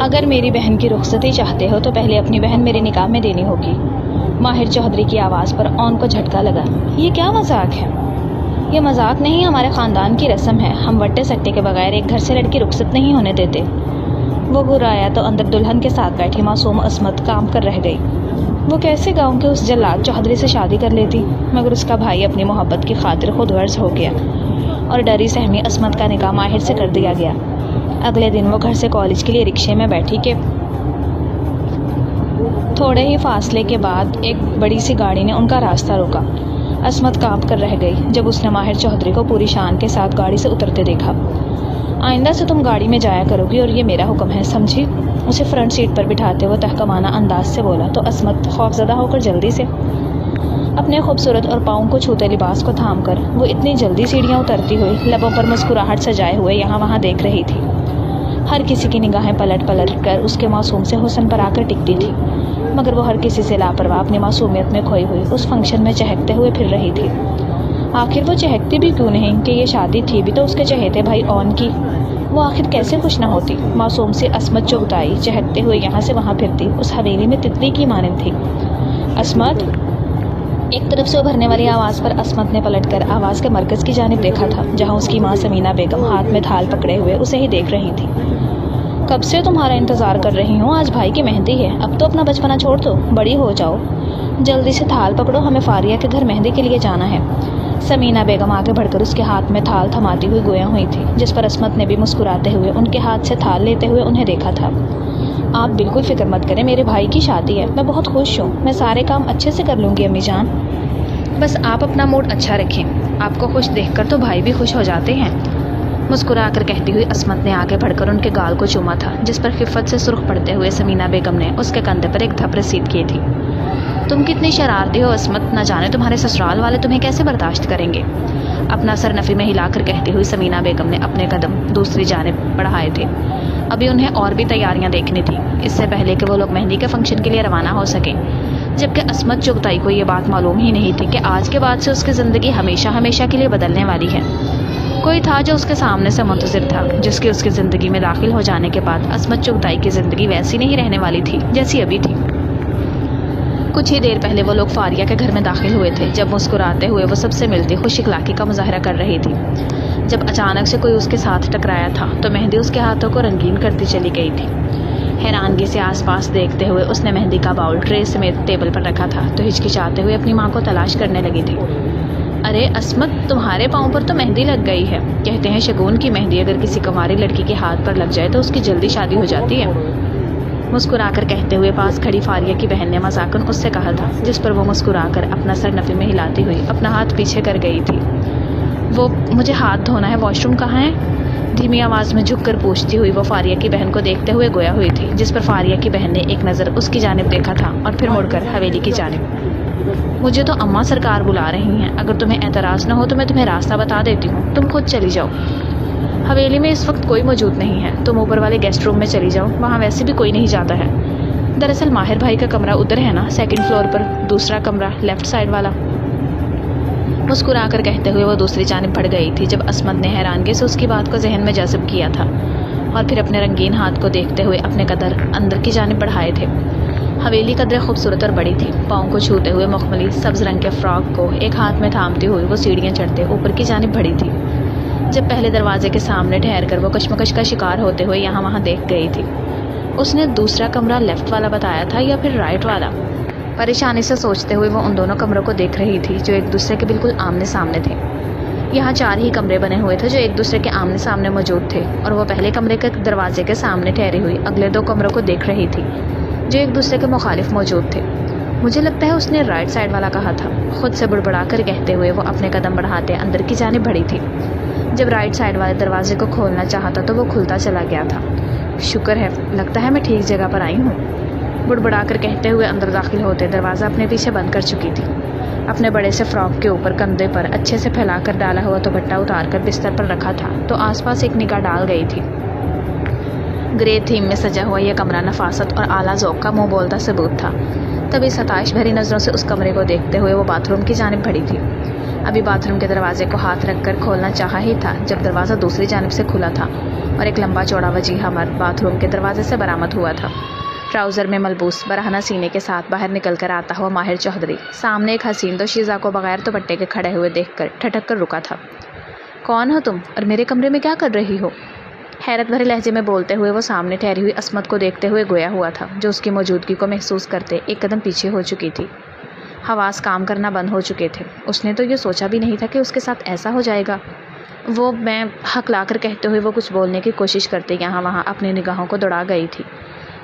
اگر میری بہن کی رخصتی چاہتے ہو تو پہلے اپنی بہن میرے نکاح میں دینی ہوگی۔ ماہر چودھری کی آواز پر اون کو جھٹکا لگا۔ یہ کیا مذاق ہے؟ یہ مذاق نہیں، ہمارے خاندان کی رسم ہے، ہم وٹے سٹے کے بغیر ایک گھر سے لڑکی رخصت نہیں ہونے دیتے۔ وہ گھرایا تو اندر دلہن کے ساتھ بیٹھی معصوم عصمت کام کر رہ گئی۔ وہ کیسے گاؤں کے اس جلاد چودھری سے شادی کر لیتی، مگر اس کا بھائی اپنی محبت کی خاطر خود غرض ہو گیا اور ڈری سہمی عصمت کا نکاح ماہر سے کر دیا گیا۔ اگلے دن وہ گھر سے کالج کے لیے رکشے میں بیٹھی کہ تھوڑے ہی فاصلے کے بعد ایک بڑی سی گاڑی نے ان کا راستہ روکا۔ عصمت کانپ کر رہ گئی جب اس نے ماہر چودھری کو پوری شان کے ساتھ گاڑی سے اترتے دیکھا۔ آئندہ سے تم گاڑی میں جایا کرو گی اور یہ میرا حکم ہے، سمجھی؟ اسے فرنٹ سیٹ پر بٹھاتے ہوئے تحکمانہ انداز سے بولا تو عصمت خوفزدہ ہو کر جلدی سے اپنے خوبصورت اور پاؤں کو چھوتے لباس کو تھام کر وہ اتنی جلدی سیڑھیاں اترتی ہوئی لبوں پر مسکراہٹ سجائے ہوئے یہاں وہاں دیکھ رہی تھی۔ ہر کسی کی نگاہیں پلٹ پلٹ کر اس کے معصوم سے حسن پر آ کر ٹکتی تھی، مگر وہ ہر کسی سے لاپرواہ اپنی معصومیت میں کھوئی ہوئی اس فنکشن میں چہکتے ہوئے پھر رہی تھی۔ آخر وہ چہکتی بھی کیوں نہیں کہ یہ شادی تھی بھی تو اس کے چہیتے بھائی اون کی، وہ آخر کیسے خوش نہ ہوتی؟ معصوم سے عصمت چغتائی چہکتے ہوئے یہاں سے وہاں پھرتی اس حویلی میں تتلی کی مانند تھی۔ عصمت! ایک طرف سے ابھرنے والی آواز پر عصمت نے پلٹ کر آواز کے مرکز کی جانب دیکھا تھا، جہاں اس کی ماں سمینہ بیگم ہاتھ میں تھال پکڑے ہوئے اسے ہی دیکھ رہی تھی۔ کب سے تمہارا انتظار کر رہی ہوں، آج بھائی کی مہندی ہے، اب تو اپنا بچپنا چھوڑ دو، بڑی ہو جاؤ، جلدی سے تھال پکڑو، ہمیں فاریہ کے گھر مہندی کے لیے جانا ہے۔ سمینہ بیگم آگے بڑھ کر اس کے ہاتھ میں تھال تھماتی ہوئی گویا ہوئی تھی، جس پر عصمت نے بھی مسکراتے ہوئے ان کے ہاتھ سے تھال لیتے ہوئے انہیں دیکھا تھا۔ آپ بالکل فکر مت کریں، میرے بھائی کی شادی ہے، میں بہت خوش ہوں، میں سارے کام اچھے سے کر لوں گی امی جان، بس آپ اپنا موڈ اچھا رکھیں، آپ کو خوش دیکھ کر تو بھائی بھی خوش ہو جاتے ہیں۔ مسکرا کر کہتی ہوئی عصمت نے آگے بڑھ کر ان کے گال کو چوما تھا، جس پر خفت سے سرخ پڑتے ہوئے سمینہ بیگم نے اس کے کندھے پر ایک دھپ رسید کی تھی۔ تم کتنی شرارتی ہو عصمت، نہ جانے تمہارے سسرال والے تمہیں کیسے برداشت کریں گے؟ اپنا سر نفی میں ہلا کر کہتی ہوئی سمینہ بیگم نے اپنے قدم دوسری جانب بڑھائے تھے۔ ابھی انہیں اور بھی تیاریاں دیکھنی تھی، اس سے پہلے کہ وہ لوگ مہندی کے فنکشن کے لیے روانہ ہو سکیں، جبکہ عصمت چغتائی کو یہ بات معلوم ہی نہیں تھی کہ آج کے بعد سے اس کی زندگی ہمیشہ ہمیشہ کے لیے بدلنے والی ہے۔ کوئی تھا جو اس کے سامنے سے منتظر تھا، جس کی اس کی زندگی میں داخل ہو جانے کے بعد عصمت چغتائی کی زندگی ویسی نہیں رہنے والی تھی جیسی ابھی تھی۔ کچھ ہی دیر پہلے وہ لوگ فاریہ کے گھر میں داخل ہوئے تھے، جب مسکراتے ہوئے وہ سب سے ملتی خوش اخلاقی کا مظاہرہ کر رہی تھی۔ جب اچانک سے کوئی اس کے ساتھ ٹکرایا تھا تو مہندی اس کے ہاتھوں کو رنگین کرتی چلی گئی تھی۔ حیرانگی سے آس پاس دیکھتے ہوئے اس نے مہندی کا باؤل ٹرے سمیت ٹیبل پر رکھا تھا تو ہچکچاتے ہوئے اپنی ماں کو تلاش کرنے لگی تھی۔ ارے عصمت، تمہارے پاؤں پر تو مہندی لگ گئی ہے، کہتے ہیں شگون کی مہندی اگر کسی کنواری لڑکی کے ہاتھ پر لگ جائے تو اس کی جلدی شادی ہو جاتی ہے۔ مسکرا کر کہتے ہوئے پاس کھڑی فاریہ کی بہن نے مذاقن اس سے کہا تھا، جس پر وہ مسکرا کر اپنا سر نفی میں ہلاتی ہوئی اپنا ہاتھ پیچھے کر گئی تھی۔ وہ مجھے ہاتھ دھونا ہے، واش روم کہاں ہے؟ دھیمی آواز میں جھک کر پوچھتی ہوئی وہ فاریہ کی بہن کو دیکھتے ہوئے گویا ہوئی تھی، جس پر فاریہ کی بہن نے ایک نظر اس کی جانب دیکھا تھا اور پھر مڑ کر حویلی کی جانب۔ مجھے تو اماں سرکار بلا رہی ہیں، اگر تمہیں اعتراض نہ ہو تو میں تمہیں راستہ بتا دیتی ہوں، تم خود چلی جاؤ۔ حویلی میں اس وقت کوئی موجود نہیں ہے، تم اوپر والے گیسٹ روم میں چلی جاؤ، وہاں ویسے بھی کوئی نہیں جاتا ہے۔ دراصل ماہر بھائی کا کمرہ ادھر ہے نا، سیکنڈ فلور پر، دوسرا کمرہ لیفٹ سائڈ والا۔ مسکرا کر کہتے ہوئے وہ دوسری جانب بڑھ گئی تھی، جب عصمت نے حیرانگی سے اس کی بات کو ذہن میں جذب کیا تھا اور پھر اپنے رنگین ہاتھ کو دیکھتے ہوئے اپنے قدر اندر کی جانب بڑھائے تھے۔ حویلی قدرے خوبصورت اور بڑی تھی، پاؤں کو چھوتے ہوئے مخملی سبز رنگ کے فراک کو ایک ہاتھ میں تھامتی ہوئی وہ سیڑھیاں چڑھتے اوپر کی جانب بڑھی تھی۔ جب پہلے دروازے کے سامنے ٹھہر کر وہ کشمکش کا شکار ہوتے ہوئے یہاں وہاں دیکھ گئی تھی۔ اس نے دوسرا کمرہ لیفٹ والا بتایا تھا یا پھر رائٹ والا؟ پریشانی سے سوچتے ہوئے وہ ان دونوں کمروں کو دیکھ رہی تھی جو ایک دوسرے کے بالکل آمنے سامنے تھے۔ یہاں 4 ہی کمرے بنے ہوئے تھے جو ایک دوسرے کے آمنے سامنے موجود تھے، اور وہ پہلے کمرے کے دروازے کے سامنے ٹھہری ہوئی اگلے 2 کمروں کو دیکھ رہی تھی جو ایک دوسرے کے مخالف موجود تھے۔ مجھے لگتا ہے اس نے رائٹ سائڈ والا کہا تھا، خود سے بڑبڑا کر کہتے ہوئے وہ اپنے قدم بڑھاتے اندر کی جانب بڑھی تھی۔ جب رائٹ سائڈ والے دروازے کو کھولنا چاہتا تو وہ کھلتا چلا گیا تھا۔ شکر ہے، لگتا ہے میں ٹھیک جگہ پر آئی ہوں، بڑبڑا کر کہتے ہوئے اندر داخل ہوتے دروازہ اپنے پیچھے بند کر چکی تھی۔ اپنے بڑے سے فراک کے اوپر کندھے پر اچھے سے پھیلا کر ڈالا ہوا دوپٹہ اتار کر بستر پر رکھا تھا تو آس پاس ایک نگاہ ڈال گئی تھی۔ گرے تھیم میں سجا ہوا یہ کمرہ نفاست اور اعلیٰ ذوق کا منہ بولتا ثبوت تھا۔ تبھی ستائش بھری نظروں سے اس کمرے کو دیکھتے ہوئے وہ باتھ روم کی جانب بڑھی تھی۔ ابھی باتھ روم کے دروازے کو ہاتھ رکھ کر کھولنا چاہا ہی تھا جب دروازہ دوسری جانب سے کھلا تھا اور ایک لمبا چوڑا وجیحہ مرد باتھ روم کے دروازے سے برآمد ہوا تھا۔ ٹراؤزر میں ملبوس برہنہ سینے کے ساتھ باہر نکل کر آتا ہوا ماہر چودھری سامنے ایک حسین دوشیزہ کو بغیر دوپٹے کے کھڑے ہوئے دیکھ کر ٹھٹک کر رکا تھا۔ کون ہو تم اور میرے کمرے میں کیا کر رہی ہو؟ حیرت بھرے لہجے میں بولتے ہوئے وہ سامنے ٹھہری ہوئی عصمت کو دیکھتے ہوئے گویا ہوا تھا، جو اس کی موجودگی کو محسوس کرتے ایک قدم پیچھے ہو چکی تھی۔ حواس کام کرنا بند ہو چکے تھے۔ اس نے تو یہ سوچا بھی نہیں تھا کہ اس کے ساتھ ایسا ہو جائے گا۔ وہ میں حق لا کر کہتے ہوئے وہ کچھ بولنے کی کوشش کرتے یہاں وہاں اپنی نگاہوں کو دوڑا گئی تھی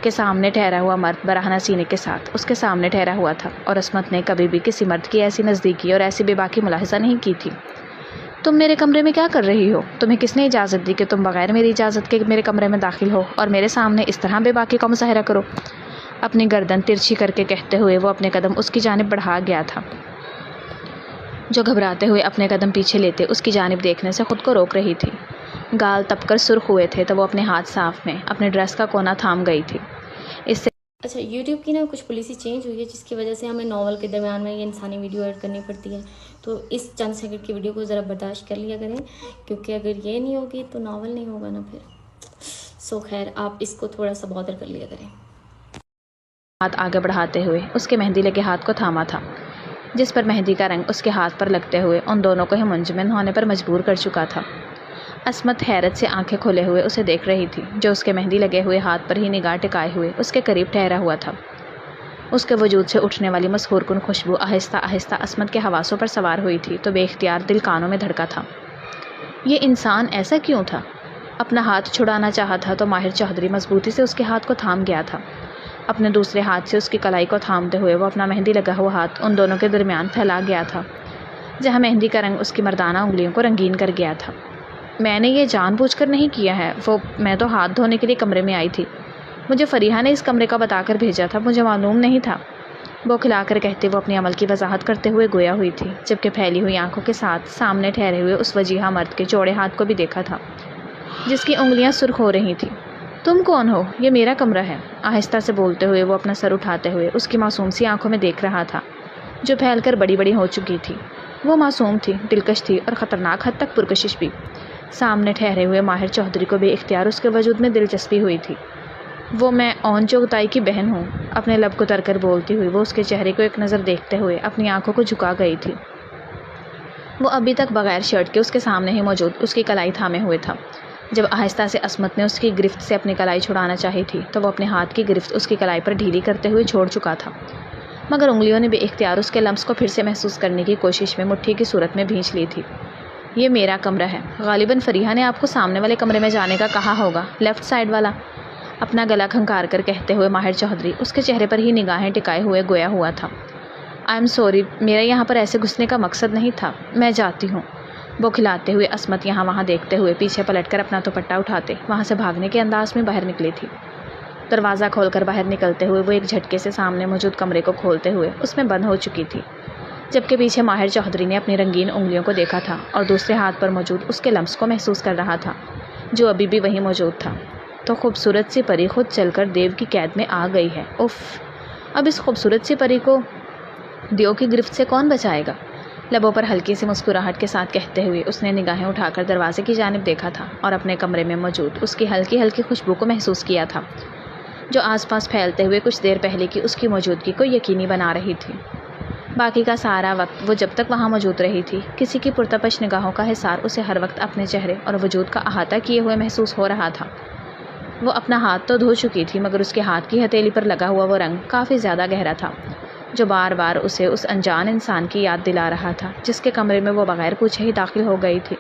کہ سامنے ٹھہرا ہوا مرد برہنہ سینے کے ساتھ اس کے سامنے ٹھہرا ہوا تھا، اور عصمت نے کبھی بھی کسی مرد کی ایسی نزدیکی اور ایسی بے باکی ملاحظہ نہیں کی تھی۔ تم میرے کمرے میں کیا کر رہی ہو؟ تمہیں کس نے اجازت دی کہ تم بغیر میری اجازت کے میرے کمرے میں داخل ہو اور میرے سامنے اس طرح بے باکی کا مظاہرہ کرو؟ اپنی گردن ترچھی کر کے کہتے ہوئے وہ اپنے قدم اس کی جانب بڑھا گیا تھا، جو گھبراتے ہوئے اپنے قدم پیچھے لیتے اس کی جانب دیکھنے سے خود کو روک رہی تھی۔ گال تپ کر سرخ ہوئے تھے تو وہ اپنے ہاتھ صاف میں اپنے ڈریس کا کونا تھام گئی تھی۔ اس سے اچھا، یوٹیوب کی نا کچھ پالیسی چینج ہوئی ہے جس کی وجہ سے ہمیں ناول کے درمیان میں یہ انسانی ویڈیو ایڈ کرنی پڑتی ہے، تو اس چند سیکنڈ کی ویڈیو کو ذرا برداشت کر لیا کریں، کیونکہ اگر یہ نہیں ہوگی تو ناول نہیں ہوگا نا پھر۔ خیر آپ اس کو تھوڑا سا بادر کر لیا کریں۔ ہاتھ آگے بڑھاتے ہوئے اس کے مہندی لگے ہاتھ کو تھاما تھا، جس پر مہندی کا رنگ اس کے ہاتھ پر لگتے ہوئے ان دونوں کو ہی منجمد ہونے پر مجبور کر چکا تھا۔ عصمت حیرت سے آنکھیں کھولے ہوئے اسے دیکھ رہی تھی، جو اس کے مہندی لگے ہوئے ہاتھ پر ہی نگاہ ٹکائے ہوئے اس کے قریب ٹھہرا ہوا تھا۔ اس کے وجود سے اٹھنے والی مسحور کن خوشبو آہستہ آہستہ عصمت کے حواسوں پر سوار ہوئی تھی تو بے اختیار دل کانوں میں دھڑکا تھا۔ یہ انسان ایسا کیوں تھا؟ اپنا ہاتھ چھڑانا چاہا تھا تو ماہر چودھری مضبوطی سے اس کے ہاتھ کو تھام گیا تھا۔ اپنے دوسرے ہاتھ سے اس کی کلائی کو تھامتے ہوئے وہ اپنا مہندی لگا ہوا ہاتھ ان دونوں کے درمیان پھیلا گیا تھا، جہاں مہندی کا رنگ اس کی مردانہ انگلیوں کو رنگین کر گیا تھا۔ میں نے یہ جان بوجھ کر نہیں کیا ہے، میں تو ہاتھ دھونے کے لیے کمرے میں آئی تھی۔ مجھے فریحہ نے اس کمرے کا بتا کر بھیجا تھا، مجھے معلوم نہیں تھا۔ بوکھلا کر کہتے وہ اپنے عمل کی وضاحت کرتے ہوئے گویا ہوئی تھی، جبکہ پھیلی ہوئی آنکھوں کے ساتھ سامنے ٹھہرے ہوئے اس وجیحہ مرد کے چوڑے ہاتھ کو بھی دیکھا تھا، جس کی انگلیاں سرخ ہو رہی تھیں۔ تم کون ہو؟ یہ میرا کمرہ ہے، آہستہ سے بولتے ہوئے وہ اپنا سر اٹھاتے ہوئے اس کی معصوم سی آنکھوں میں دیکھ رہا تھا، جو پھیل کر بڑی بڑی ہو چکی تھی۔ وہ معصوم تھی، دلکش تھی اور خطرناک حد تک پرکشش بھی۔ سامنے ٹھہرے ہوئے ماہر چودھری کو بے اختیار اس کے وجود میں دلچسپی ہوئی تھی۔ میں اون چغتائی کی بہن ہوں، اپنے لب کو تر کر بولتی ہوئی وہ اس کے چہرے کو ایک نظر دیکھتے ہوئے اپنی آنکھوں کو جھکا گئی تھی۔ وہ ابھی تک بغیر شرٹ کے اس کے سامنے ہی موجود اس کی کلائی تھامے ہوئے تھا۔ جب آہستہ سے عصمت نے اس کی گرفت سے اپنی کلائی چھڑانا چاہی تھی تو وہ اپنے ہاتھ کی گرفت اس کی کلائی پر ڈھیلی کرتے ہوئے چھوڑ چکا تھا، مگر انگلیوں نے بے اختیار اس کے لمس کو پھر سے محسوس کرنے کی کوشش میں مٹھی کی صورت میں بھینچ لی تھی۔ یہ میرا کمرہ ہے، غالباً فریحہ نے آپ کو سامنے والے کمرے میں جانے کا کہا ہوگا، لیفٹ سائڈ والا، اپنا گلا کھنکار کر کہتے ہوئے ماہر چودھری اس کے چہرے پر ہی نگاہیں ٹکائے ہوئے گویا ہوا تھا۔ آئی ایم سوری، میرا یہاں پر ایسے گھسنے کا مقصد نہیں تھا، میں جاتی ہوں۔ بوکھلاتے ہوئے عصمت یہاں وہاں دیکھتے ہوئے پیچھے پلٹ کر اپنا دوپٹہ اٹھاتے وہاں سے بھاگنے کے انداز میں باہر نکلی تھی۔ دروازہ کھول کر باہر نکلتے ہوئے وہ ایک جھٹکے سے سامنے موجود کمرے کو کھولتے ہوئے اس میں بند ہو چکی تھی، جبکہ پیچھے ماہر چودھری نے اپنی رنگین انگلیوں کو دیکھا تھا اور دوسرے ہاتھ پر موجود اس کے لمس کو محسوس کر رہا تھا، جو ابھی بھی وہیں موجود تھا۔ تو خوبصورت سی پری خود چل کر دیو کی قید میں آ گئی ہے۔ اف، اب اس خوبصورت سی پری کو دیو کی گرفت سے کون بچائے گا؟ لبوں پر ہلکی سی مسکراہٹ کے ساتھ کہتے ہوئے اس نے نگاہیں اٹھا کر دروازے کی جانب دیکھا تھا اور اپنے کمرے میں موجود اس کی ہلکی ہلکی خوشبو کو محسوس کیا تھا، جو آس پاس پھیلتے ہوئے کچھ دیر پہلے کی اس کی موجودگی کو یقینی بنا رہی تھی۔ باقی کا سارا وقت وہ جب تک وہاں موجود رہی تھی، کسی کی پرتپش نگاہوں کا حصار اسے ہر وقت اپنے چہرے اور وجود کا احاطہ کیے ہوئے محسوس ہو رہا تھا۔ وہ اپنا ہاتھ تو دھو چکی تھی، مگر اس کے ہاتھ کی ہتھیلی پر لگا ہوا وہ رنگ کافی زیادہ گہرا تھا، جو بار بار اسے اس انجان انسان کی یاد دلا رہا تھا جس کے کمرے میں وہ بغیر پوچھے ہی داخل ہو گئی تھی۔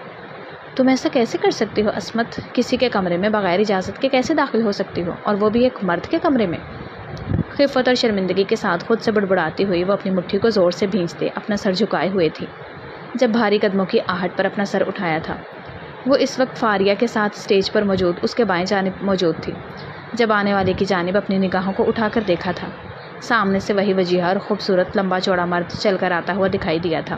تم ایسا کیسے کر سکتی ہو عصمت؟ کسی کے کمرے میں بغیر اجازت کے کیسے داخل ہو سکتی ہو، اور وہ بھی ایک مرد کے کمرے میں؟ خفت اور شرمندگی کے ساتھ خود سے بڑبڑاتی ہوئی وہ اپنی مٹھی کو زور سے بھینچتے اپنا سر جھکائے ہوئے تھی، جب بھاری قدموں کی آہٹ پر اپنا سر اٹھایا تھا۔ وہ اس وقت فاریہ کے ساتھ اسٹیج پر موجود اس کے بائیں جانب موجود تھی، جب آنے والے کی جانب اپنی نگاہوں کو اٹھا کر دیکھا تھا، سامنے سے وہی وجیحہ اور خوبصورت لمبا چوڑا مرد چل کر آتا ہوا دکھائی دیا تھا،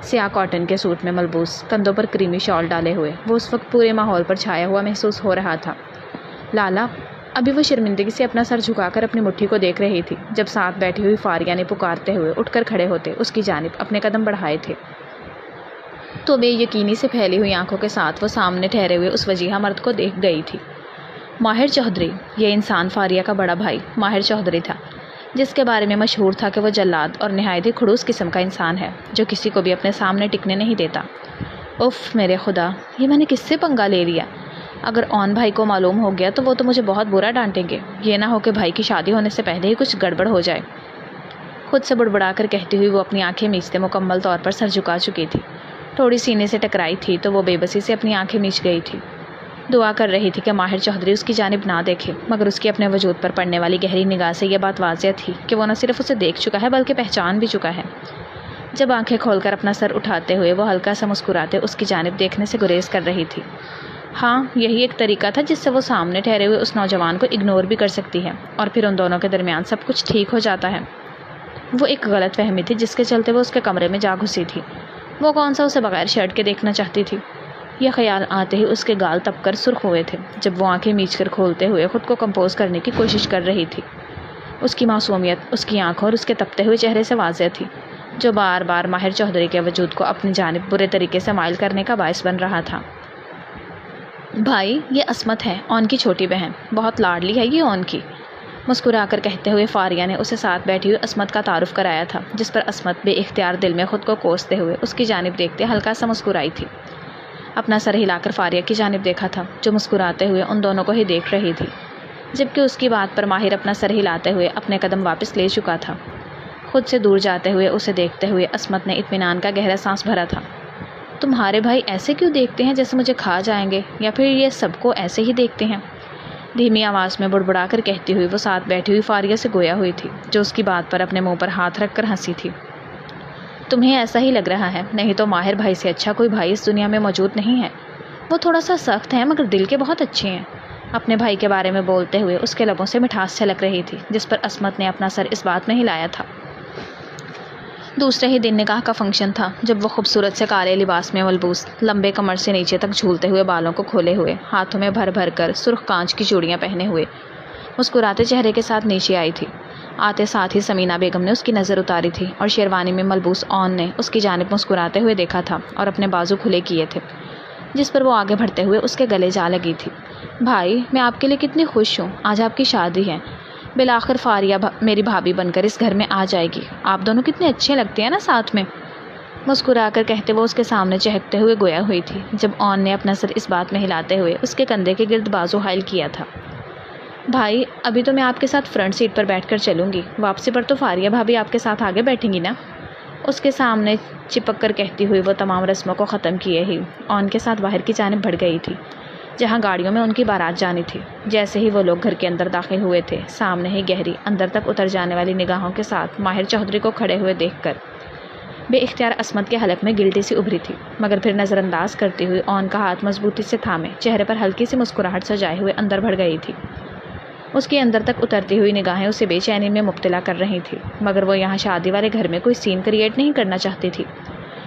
سیاہ کاٹن کے سوٹ میں ملبوس، کندھوں پر کریمی شال ڈالے ہوئے۔ وہ اس وقت پورے ماحول پر چھایا ہوا محسوس ہو رہا تھا۔ لالا، ابھی وہ شرمندگی سے اپنا سر جھکا کر اپنی مٹھی کو دیکھ رہی تھی، جب ساتھ بیٹھی ہوئی فاریہ نے پکارتے ہوئے اٹھ کر کھڑے ہوتے اس کی جانب اپنے قدم بڑھائے تھے۔ تو بے یقینی سے پھیلی ہوئی آنکھوں کے ساتھ وہ سامنے ٹھہرے ہوئے اس وجیحہ مرد کو دیکھ گئی تھی۔ ماہر چودھری، یہ انسان فاریہ کا بڑا بھائی ماہر چودھری تھا، جس کے بارے میں مشہور تھا کہ وہ جلاد اور نہایت ہی خڑوس قسم کا انسان ہے جو کسی کو بھی اپنے سامنے ٹکنے نہیں دیتا۔ اف میرے خدا، یہ میں نے کس سے پنگا لے لیا؟ اگر اون بھائی کو معلوم ہو گیا تو وہ تو مجھے بہت برا ڈانٹیں گے، یہ نہ ہو کہ بھائی کی شادی ہونے سے پہلے ہی کچھ گڑبڑ ہو جائے۔ خود سے بڑبڑا کر کہتی ہوئی وہ اپنی آنکھیں میچتے مکمل طور پر سر جھکا چکی تھی۔ تھوڑی سینے سے ٹکرائی تھی تو وہ بے بسی سے اپنی آنکھیں میچ گئی تھی۔ دعا کر رہی تھی کہ ماہر چودھری اس کی جانب نہ دیکھے، مگر اس کی اپنے وجود پر پڑنے والی گہری نگاہ سے یہ بات واضح تھی کہ وہ نہ صرف اسے دیکھ چکا ہے بلکہ پہچان بھی چکا ہے۔ جب آنکھیں کھول کر اپنا سر اٹھاتے ہوئے وہ ہلکا سا مسکراتے اس کی جانب دیکھنے سے گریز کر رہی تھی۔ ہاں، یہی ایک طریقہ تھا جس سے وہ سامنے ٹھہرے ہوئے اس نوجوان کو اگنور بھی کر سکتی ہے اور پھر ان دونوں کے درمیان سب کچھ ٹھیک ہو جاتا ہے۔ وہ ایک غلط فہمی تھی جس کے چلتے وہ اس کے کمرے میں جا گھسی تھی۔ وہ کون سا اسے بغیر شرٹ کے دیکھنا چاہتی تھی؟ یہ خیال آتے ہی اس کے گال تپ کر سرخ ہوئے تھے جب وہ آنکھیں میچ کر کھولتے ہوئے خود کو کمپوز کرنے کی کوشش کر رہی تھی۔ اس کی معصومیت اس کی آنکھوں اور اس کے تپتے ہوئے چہرے سے واضح تھی، جو بار بار ماہر چودھری کے وجود کو اپنی جانب برے طریقے سے مائل کرنے کا باعث بن رہا تھا۔ بھائی، یہ عصمت ہے، اون کی چھوٹی بہن، بہت لاڈلی ہے یہ اون کی، مسکرا کر کہتے ہوئے فاریہ نے اسے ساتھ بیٹھی ہوئی عصمت کا تعارف کرایا تھا، جس پر عصمت بے اختیار دل میں خود کو کوستے ہوئے اس کی جانب دیکھتے ہلکا سا مسکرائی تھی۔ اپنا سر ہلا کر فاریہ کی جانب دیکھا تھا جو مسکراتے ہوئے ان دونوں کو ہی دیکھ رہی تھی، جبکہ اس کی بات پر ماہر اپنا سر ہلاتے ہوئے اپنے قدم واپس لے چکا تھا۔ خود سے دور جاتے ہوئے اسے دیکھتے ہوئے عصمت نے اطمینان کا گہرا سانس بھرا تھا۔ تمہارے بھائی ایسے کیوں دیکھتے ہیں جیسے مجھے کھا جائیں گے، یا پھر یہ سب کو ایسے ہی دیکھتے ہیں؟ دھیمی آواز میں بڑبڑا کر کہتی ہوئی وہ ساتھ بیٹھی ہوئی فاریہ سے گویا ہوئی تھی، جو اس کی بات پر اپنے منہ پر ہاتھ رکھ کر ہنسی تھی۔ تمہیں ایسا ہی لگ رہا ہے، نہیں تو ماہر بھائی سے اچھا کوئی بھائی اس دنیا میں موجود نہیں ہے۔ وہ تھوڑا سا سخت ہے مگر دل کے بہت اچھے ہیں۔ اپنے بھائی کے بارے میں بولتے ہوئے اس کے لبوں سے مٹھاس چھلک رہی تھی، جس پر عصمت نے اپنا سر اس بات میں ہلایا تھا۔ دوسرے ہی دن نکاح کا فنکشن تھا، جب وہ خوبصورت سے کالے لباس میں ملبوس، لمبے کمر سے نیچے تک جھولتے ہوئے بالوں کو کھولے ہوئے، ہاتھوں میں بھر بھر کر سرخ کانچ کی چوڑیاں پہنے ہوئے، مسکراتے چہرے کے ساتھ نیچے آئی تھی۔ آتے ساتھ ہی سمینہ بیگم نے اس کی نظر اتاری تھی اور شیروانی میں ملبوس اون نے اس کی جانب مسکراتے ہوئے دیکھا تھا اور اپنے بازو کھلے کیے تھے، جس پر وہ آگے بڑھتے ہوئے اس کے گلے جا لگی تھی۔ بھائی، میں آپ کے لیے کتنی خوش ہوں، آج آپ کی شادی ہے، بالآخر فاریہ میری بھابھی بن کر اس گھر میں آ جائے گی، آپ دونوں کتنے اچھے لگتے ہیں نا ساتھ میں، مسکرا کر کہتے وہ اس کے سامنے چہکتے ہوئے گویا ہوئی تھی، جب اون نے اپنا سر اس بات میں ہلاتے ہوئے اس کے کندھے کے گرد بازو حائل کیا تھا۔ بھائی، ابھی تو میں آپ کے ساتھ فرنٹ سیٹ پر بیٹھ کر چلوں گی، واپسی پر تو فاریہ بھابھی آپ کے ساتھ آگے بیٹھیں گی نا، اس کے سامنے چپک کر کہتی ہوئی وہ تمام رسموں کو ختم کیے ہی اون کے ساتھ باہر کی جانب بڑھ گئی تھی، جہاں گاڑیوں میں ان کی بارات جانی تھی۔ جیسے ہی وہ لوگ گھر کے اندر داخل ہوئے تھے، سامنے ہی گہری اندر تک اتر جانے والی نگاہوں کے ساتھ ماہر چودھری کو کھڑے ہوئے دیکھ کر بے اختیار عصمت کے حلق میں گلٹی سی ابھری تھی، مگر پھر نظر انداز کرتی ہوئی اون کا ہاتھ مضبوطی سے تھامے چہرے پر ہلکی سی مسکراہٹ سجائے ہوئے اندر بڑھ گئی تھی۔ اس کی اندر تک اترتی ہوئی نگاہیں اسے بے چینی میں مبتلا کر رہی تھی، مگر وہ یہاں شادی والے گھر میں کوئی سین کریٹ نہیں کرنا چاہتی تھی،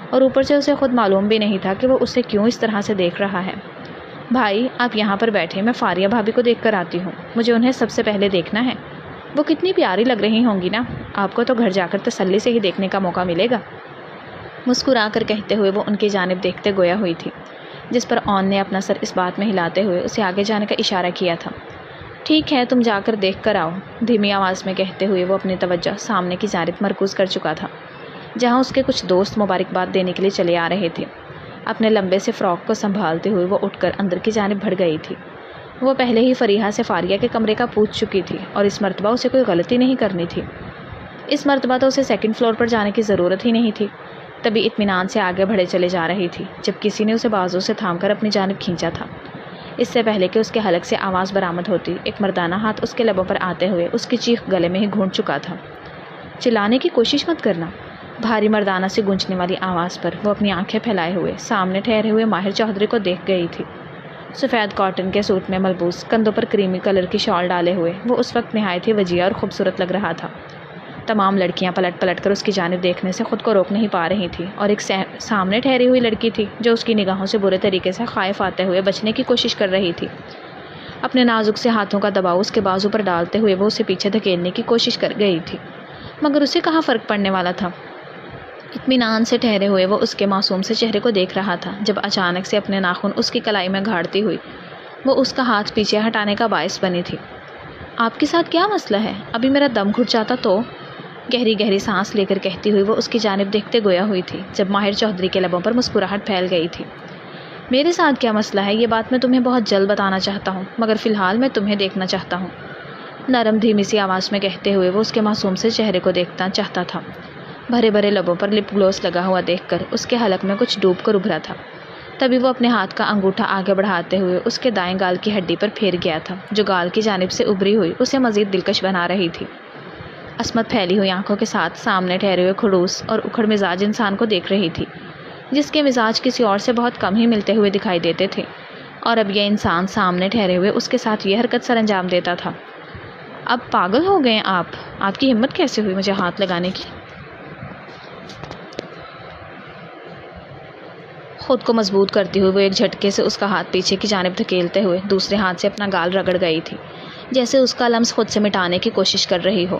اور اوپر سے اسے خود معلوم بھی نہیں تھا کہ وہ اسے کیوں اس طرح سے دیکھ رہا ہے۔ بھائی، آپ یہاں پر بیٹھے، میں فاریہ بھابھی کو دیکھ کر آتی ہوں، مجھے انہیں سب سے پہلے دیکھنا ہے، وہ کتنی پیاری لگ رہی ہوں گی نا، آپ کو تو گھر جا کر تسلی سے ہی دیکھنے کا موقع ملے گا، مسکرا کر کہتے ہوئے وہ ان کی جانب دیکھتے گویا ہوئی تھی، جس پر اون نے اپنا سر اس بات میں ہلاتے ہوئے اسے آگے جانے کا اشارہ کیا تھا۔ ٹھیک ہے، تم جا کر دیکھ کر آؤ، دھیمی آواز میں کہتے ہوئے وہ اپنی توجہ سامنے کی جانب مرکوز کر چکا تھا، جہاں اس کے کچھ دوست مبارکباد دینے کے لیے چلے آ رہے تھے۔ اپنے لمبے سے فراک کو سنبھالتے ہوئے وہ اٹھ کر اندر کی جانب بڑھ گئی تھی۔ وہ پہلے ہی فریحہ سے فاریہ کے کمرے کا پوچھ چکی تھی اور اس مرتبہ اسے کوئی غلطی نہیں کرنی تھی۔ اس مرتبہ تو اسے سیکنڈ فلور پر جانے کی ضرورت ہی نہیں تھی، تبھی اطمینان سے آگے بڑھے چلے جا رہی تھی جب کسی نے اسے بازو سے تھام کر اپنی جانب کھینچا تھا۔ اس سے پہلے کہ اس کے حلق سے آواز برآمد ہوتی، ایک مردانہ ہاتھ اس کے لبوں پر آتے ہوئے اس کی چیخ گلے میں ہی گھونٹ چکا تھا۔ چلانے کی کوشش مت کرنا، بھاری مردانہ سے گونجنے والی آواز پر وہ اپنی آنکھیں پھیلائے ہوئے سامنے ٹھہرے ہوئے ماہر چودھری کو دیکھ گئی تھی۔ سفید کاٹن کے سوٹ میں ملبوس، کندھوں پر کریمی کلر کی شال ڈالے ہوئے وہ اس وقت نہایت ہی وجیہ اور خوبصورت لگ رہا تھا۔ تمام لڑکیاں پلٹ پلٹ کر اس کی جانب دیکھنے سے خود کو روک نہیں پا رہی تھی، اور ایک سامنے ٹھہری ہوئی لڑکی تھی جو اس کی نگاہوں سے برے طریقے سے خائف آتے ہوئے بچنے کی کوشش کر رہی تھی۔ اپنے نازک سے ہاتھوں کا دباؤ اس کے بازو پر ڈالتے ہوئے وہ اسے پیچھے دھکیلنے کی کوشش کر گئی تھی، مگر اسے کہاں فرق پڑنے والا تھا۔ اطمینان سے ٹھہرے ہوئے وہ اس کے معصوم سے چہرے کو دیکھ رہا تھا جب اچانک سے اپنے ناخن اس کی کلائی میں گھاڑتی ہوئی وہ اس کا ہاتھ پیچھے ہٹانے کا باعث بنی تھی۔ آپ کے ساتھ کیا مسئلہ ہے؟ ابھی میرا دم گھٹ جاتا تو۔ گہری گہری سانس لے کر کہتی ہوئی وہ اس کی جانب دیکھتے گویا ہوئی تھی جب ماہر چودھری کے لبوں پر مسکراہٹ پھیل گئی تھی۔ میرے ساتھ کیا مسئلہ ہے یہ بات میں تمہیں بہت جلد بتانا چاہتا ہوں، مگر فی الحال میں تمہیں دیکھنا چاہتا ہوں۔ نرم دھیمی سی آواز میں کہتے ہوئے وہ اس کے معصوم سے چہرے کو دیکھنا چاہتا تھا۔ بھرے بھرے لبوں پر لپ گلوس لگا ہوا دیکھ کر اس کے حلق میں کچھ ڈوب کر ابھرا تھا۔ تبھی وہ اپنے ہاتھ کا انگوٹھا آگے بڑھاتے ہوئے اس کے دائیں گال کی ہڈی پر پھیر گیا تھا جو گال کی جانب سے ابھری ہوئی اسے مزید دلکش بنا رہی تھی۔ عصمت پھیلی ہوئی آنکھوں کے ساتھ سامنے ٹھہرے ہوئے خڑوس اور اکھڑ مزاج انسان کو دیکھ رہی تھی جس کے مزاج کسی اور سے بہت کم ہی ملتے ہوئے دکھائی دیتے تھے، اور اب یہ انسان سامنے ٹھہرے ہوئے اس کے ساتھ یہ حرکت سر انجام دیتا تھا۔ اب پاگل ہو گئے آپ کی ہمت کیسے ہوئی مجھے ہاتھ لگانے کی؟ خود کو مضبوط کرتی ہوئی وہ ایک جھٹکے سے اس کا ہاتھ پیچھے کی جانب دھکیلتے ہوئے دوسرے ہاتھ سے اپنا گال رگڑ گئی تھی جیسے اس کا لمس خود سے مٹانے کی کوشش کر رہی ہو۔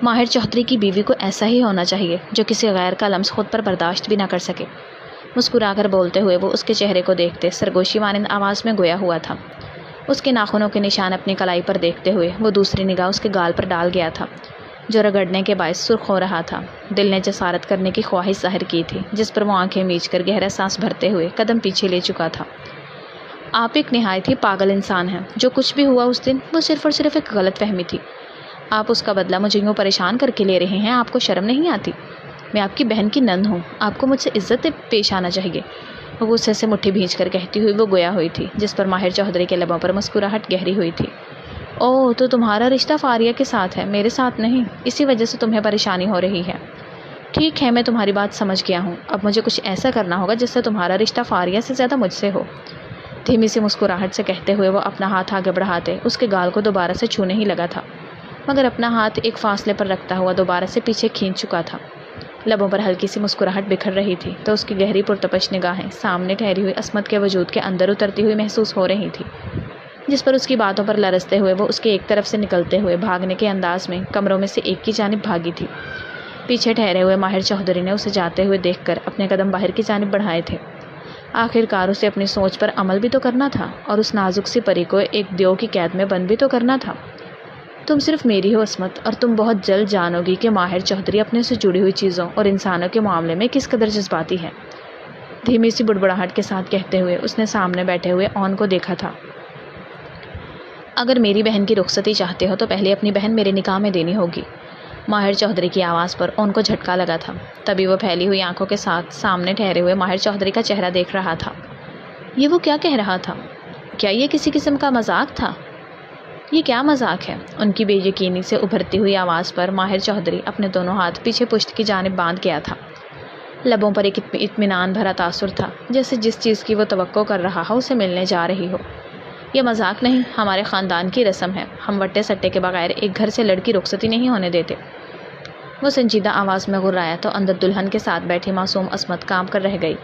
ماہر چودھری کی بیوی کو ایسا ہی ہونا چاہیے جو کسی غیر کا لمس خود پر برداشت بھی نہ کر سکے۔ مسکرا کر بولتے ہوئے وہ اس کے چہرے کو دیکھتے سرگوشی مانند آواز میں گویا ہوا تھا۔ اس کے ناخنوں کے نشان اپنی کلائی پر دیکھتے ہوئے وہ دوسری نگاہ اس کے گال پر ڈال گیا تھا جو رگڑنے کے باعث سرخ ہو رہا تھا۔ دل نے جسارت کرنے کی خواہش ظاہر کی تھی جس پر وہ آنکھیں میچ کر گہرا سانس بھرتے ہوئے قدم پیچھے لے چکا تھا۔ آپ ایک نہایت ہی پاگل انسان ہیں۔ جو کچھ بھی ہوا اس دن وہ صرف اور صرف ایک غلط فہمی تھی۔ آپ اس کا بدلہ مجھے یوں پریشان کر کے لے رہے ہیں، آپ کو شرم نہیں آتی؟ میں آپ کی بہن کی نند ہوں، آپ کو مجھ سے عزت پیش آنا چاہیے۔ وہ غصے سے مٹھی بھینچ کر کہتی ہوئی وہ گویا ہوئی تھی جس پر ماہر چودھری کے لبوں پر مسکراہٹ گہری ہوئی تھی۔ اوہ، تو تمہارا رشتہ فاریہ کے ساتھ ہے، میرے ساتھ نہیں، اسی وجہ سے تمہیں پریشانی ہو رہی ہے۔ ٹھیک ہے، میں تمہاری بات سمجھ گیا ہوں، اب مجھے کچھ ایسا کرنا ہوگا جس سے تمہارا رشتہ فاریہ سے زیادہ مجھ سے ہو۔ دھیمی سی مسکراہٹ سے کہتے ہوئے وہ اپنا ہاتھ آگے بڑھاتے اس کے گال کو دوبارہ سے چھونے ہی لگا تھا، مگر اپنا ہاتھ ایک فاصلے پر رکھتا ہوا دوبارہ سے پیچھے کھینچ چکا تھا۔ لبوں پر ہلکی سی مسکراہٹ بکھر رہی تھی تو اس کی گہری پرتپش نگاہیں سامنے ٹھہری ہوئی عصمت کے وجود کے اندر اترتی ہوئی محسوس ہو رہی تھی، جس پر اس کی باتوں پر لرزتے ہوئے وہ اس کے ایک طرف سے نکلتے ہوئے بھاگنے کے انداز میں کمروں میں سے ایک کی جانب بھاگی تھی۔ پیچھے ٹھہرے ہوئے ماہر چودھری نے اسے جاتے ہوئے دیکھ کر اپنے قدم باہر کی جانب بڑھائے تھے۔ آخر کار اسے اپنی سوچ پر عمل بھی تو کرنا تھا اور اس نازک سی پری کو ایک دیو کی قید میں بند بھی تو کرنا تھا۔ تم صرف میری ہو عصمت، اور تم بہت جلد جانو گی کہ ماہر چودھری اپنے سے جڑی ہوئی چیزوں اور انسانوں کے معاملے میں کس قدر جذباتی ہے۔ دھیمی سی بڑبڑاہٹ کے ساتھ کہتے ہوئے اس نے سامنے بیٹھے ہوئے اون کو دیکھا تھا۔ اگر میری بہن کی رخصتی چاہتے ہو تو پہلے اپنی بہن میرے نکاح میں دینی ہوگی۔ ماہر چودھری کی آواز پر اون کو جھٹکا لگا تھا، تبھی وہ پھیلی ہوئی آنکھوں کے ساتھ سامنے ٹھہرے ہوئے ماہر چودھری کا چہرہ دیکھ رہا تھا۔ یہ وہ کیا کہہ رہا تھا؟ کیا یہ کسی قسم کا مذاق تھا؟ یہ کیا مذاق ہے؟ ان کی بے یقینی سے ابھرتی ہوئی آواز پر ماہر چودھری اپنے دونوں ہاتھ پیچھے پشت کی جانب باندھ گیا تھا۔ لبوں پر ایک اطمینان بھرا تاثر تھا جیسے جس چیز کی وہ توقع کر رہا ہو اسے ملنے جا رہی ہو۔ یہ مذاق نہیں، ہمارے خاندان کی رسم ہے، ہم وٹے سٹے کے بغیر ایک گھر سے لڑکی رخصتی نہیں ہونے دیتے۔ وہ سنجیدہ آواز میں غرایا تو اندر دلہن کے ساتھ بیٹھی معصوم عصمت کانپ کر رہ گئی۔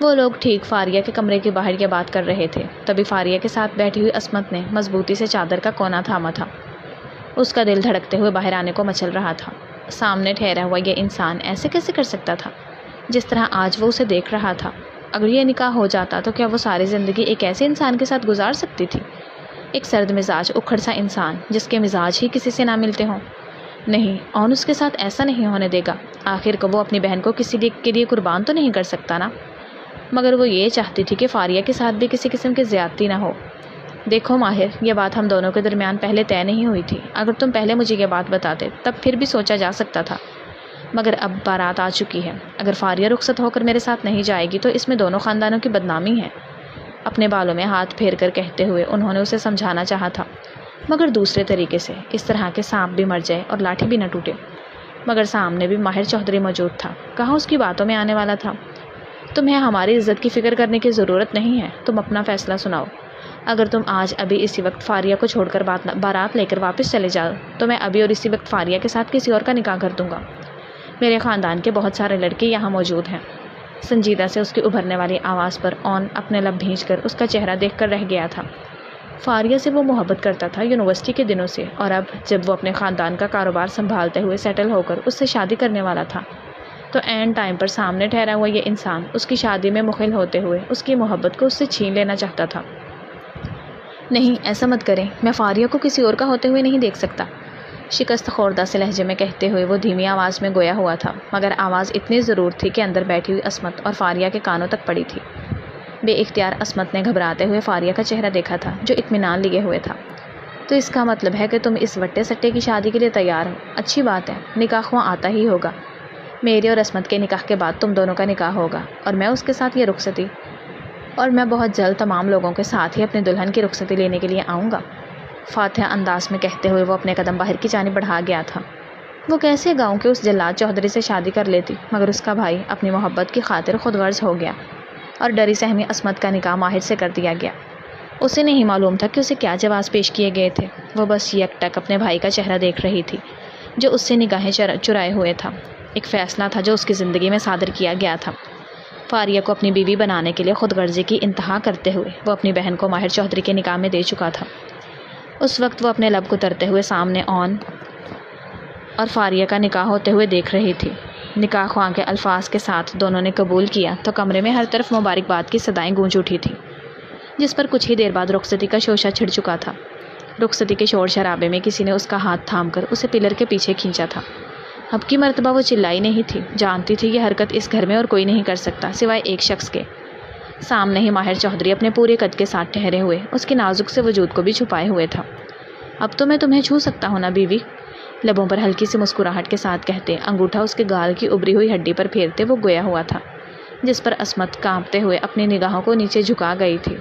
وہ لوگ ٹھیک فاریہ کے کمرے کے باہر یہ بات کر رہے تھے، تبھی فاریہ کے ساتھ بیٹھی ہوئی عصمت نے مضبوطی سے چادر کا کونا تھاما تھا۔ اس کا دل دھڑکتے ہوئے باہر آنے کو مچل رہا تھا۔ سامنے ٹھہرا ہوا یہ انسان ایسے کیسے کر سکتا تھا جس طرح آج وہ اسے دیکھ رہا تھا؟ اگر یہ نکاح ہو جاتا تو کیا وہ ساری زندگی ایک ایسے انسان کے ساتھ گزار سکتی تھی؟ ایک سرد مزاج اکھڑ سا انسان جس کے مزاج ہی کسی سے نہ ملتے ہوں۔ نہیں، اور اس کے ساتھ ایسا نہیں ہونے دے گا۔ آخر کو وہ اپنی بہن کو کسی کے لیے قربان تو نہیں کر سکتا نا؟ مگر وہ یہ چاہتی تھی کہ فاریہ کے ساتھ بھی کسی قسم کی زیادتی نہ ہو۔ دیکھو ماہر، یہ بات ہم دونوں کے درمیان پہلے طے نہیں ہوئی تھی۔ اگر تم پہلے مجھے یہ بات بتاتے تب پھر بھی سوچا جا سکتا تھا، مگر اب بارات آ چکی ہے۔ اگر فاریہ رخصت ہو کر میرے ساتھ نہیں جائے گی تو اس میں دونوں خاندانوں کی بدنامی ہے۔ اپنے بالوں میں ہاتھ پھیر کر کہتے ہوئے انہوں نے اسے سمجھانا چاہا تھا، مگر دوسرے طریقے سے، اس طرح کے سانپ بھی مر جائے اور لاٹھی بھی نہ ٹوٹے۔ مگر سامنے بھی ماہر چودھری موجود تھا، کہاں اس کی باتوں میں آنے والا تھا۔ تمہیں ہماری عزت کی فکر کرنے کی ضرورت نہیں ہے، تم اپنا فیصلہ سناؤ۔ اگر تم آج ابھی اسی وقت فاریہ کو چھوڑ کر بارات لے کر واپس چلے جاؤ تو میں ابھی اور اسی وقت فاریہ کے ساتھ کسی اور کا نکاح کر دوں گا۔ میرے خاندان کے بہت سارے لڑکے یہاں موجود ہیں۔ سنجیدہ سے اس کی ابھرنے والی آواز پر اون اپنے لب بھینچ کر اس کا چہرہ دیکھ کر رہ گیا تھا۔ فاریہ سے وہ محبت کرتا تھا یونیورسٹی کے دنوں سے، اور اب جب وہ اپنے خاندان کا کاروبار سنبھالتے ہوئے سیٹل ہو کر اس سے شادی کرنے والا تھا تو عین ٹائم پر سامنے ٹھہرا ہوا یہ انسان اس کی شادی میں مخل ہوتے ہوئے اس کی محبت کو اس سے چھین لینا چاہتا تھا۔ نہیں، ایسا مت کریں، میں فاریہ کو کسی اور کا ہوتے ہوئے نہیں دیکھ سکتا، شکست خوردہ سے لہجے میں کہتے ہوئے وہ دھیمی آواز میں گویا ہوا تھا، مگر آواز اتنی ضرور تھی کہ اندر بیٹھی ہوئی عصمت اور فاریہ کے کانوں تک پڑی تھی۔ بے اختیار عصمت نے گھبراتے ہوئے فاریہ کا چہرہ دیکھا تھا جو اطمینان لیے ہوئے تھا۔ تو اس کا مطلب ہے کہ تم اس وٹے سٹے کی شادی کے لیے تیار ہو؟ اچھی بات ہے، نکاح خواہ آتا ہی ہوگا۔ میرے اور عصمت کے نکاح کے بعد تم دونوں کا نکاح ہوگا اور میں اس کے ساتھ یہ رخصتی، اور میں بہت جلد تمام لوگوں کے ساتھ ہی اپنے دلہن کی رخصتی لینے کے لیے آؤں گا، فاتحہ انداز میں کہتے ہوئے وہ اپنے قدم باہر کی جانب بڑھا گیا تھا۔ وہ کیسے گاؤں کے اس جلاد چودھری سے شادی کر لیتی، مگر اس کا بھائی اپنی محبت کی خاطر خود غرض ہو گیا اور ڈری سہمی عصمت کا نکاح ماہر سے کر دیا گیا۔ اسے نہیں معلوم تھا کہ اسے کیا جواز پیش کیے گئے تھے، وہ بس یک ٹک اپنے بھائی کا چہرہ دیکھ رہی تھی جو اس سے نگاہیں چرائے ہوئے تھا۔ ایک فیصلہ تھا جو اس کی زندگی میں صادر کیا گیا تھا۔ فاریہ کو اپنی بیوی بنانے کے لیے خود غرضی کی انتہا کرتے ہوئے وہ اپنی بہن کو ماہر چودھری کے نکاح میں دے چکا تھا۔ اس وقت وہ اپنے لب کترتے ہوئے سامنے اون اور فاریہ کا نکاح ہوتے ہوئے دیکھ رہی تھی۔ نکاح خواہ کے الفاظ کے ساتھ دونوں نے قبول کیا تو کمرے میں ہر طرف مبارکباد کی صدائیں گونج اٹھی تھیں، جس پر کچھ ہی دیر بعد رخصتی کا شوشہ چھڑ چکا تھا۔ رخصتی کے شور شرابے میں کسی نے اس کا ہاتھ تھام کر اسے پلر کے پیچھے کھینچا تھا۔ اب کی مرتبہ وہ چلائی نہیں تھی، جانتی تھی یہ حرکت اس گھر میں اور کوئی نہیں کر سکتا سوائے ایک شخص کے۔ سامنے ہی ماہر چودھری اپنے پورے قد کے ساتھ ٹھہرے ہوئے اس کے نازک سے وجود کو بھی چھپائے ہوئے تھا۔ اب تو میں تمہیں چھو سکتا ہوں نا بیوی؟ لبوں پر ہلکی سی مسکراہٹ کے ساتھ کہتے، انگوٹھا اس کے گال کی ابری ہوئی ہڈی پر پھیرتے وہ گویا ہوا تھا، جس پر عصمت کانپتے ہوئے اپنی نگاہوں کو نیچے جھکا گئی تھی۔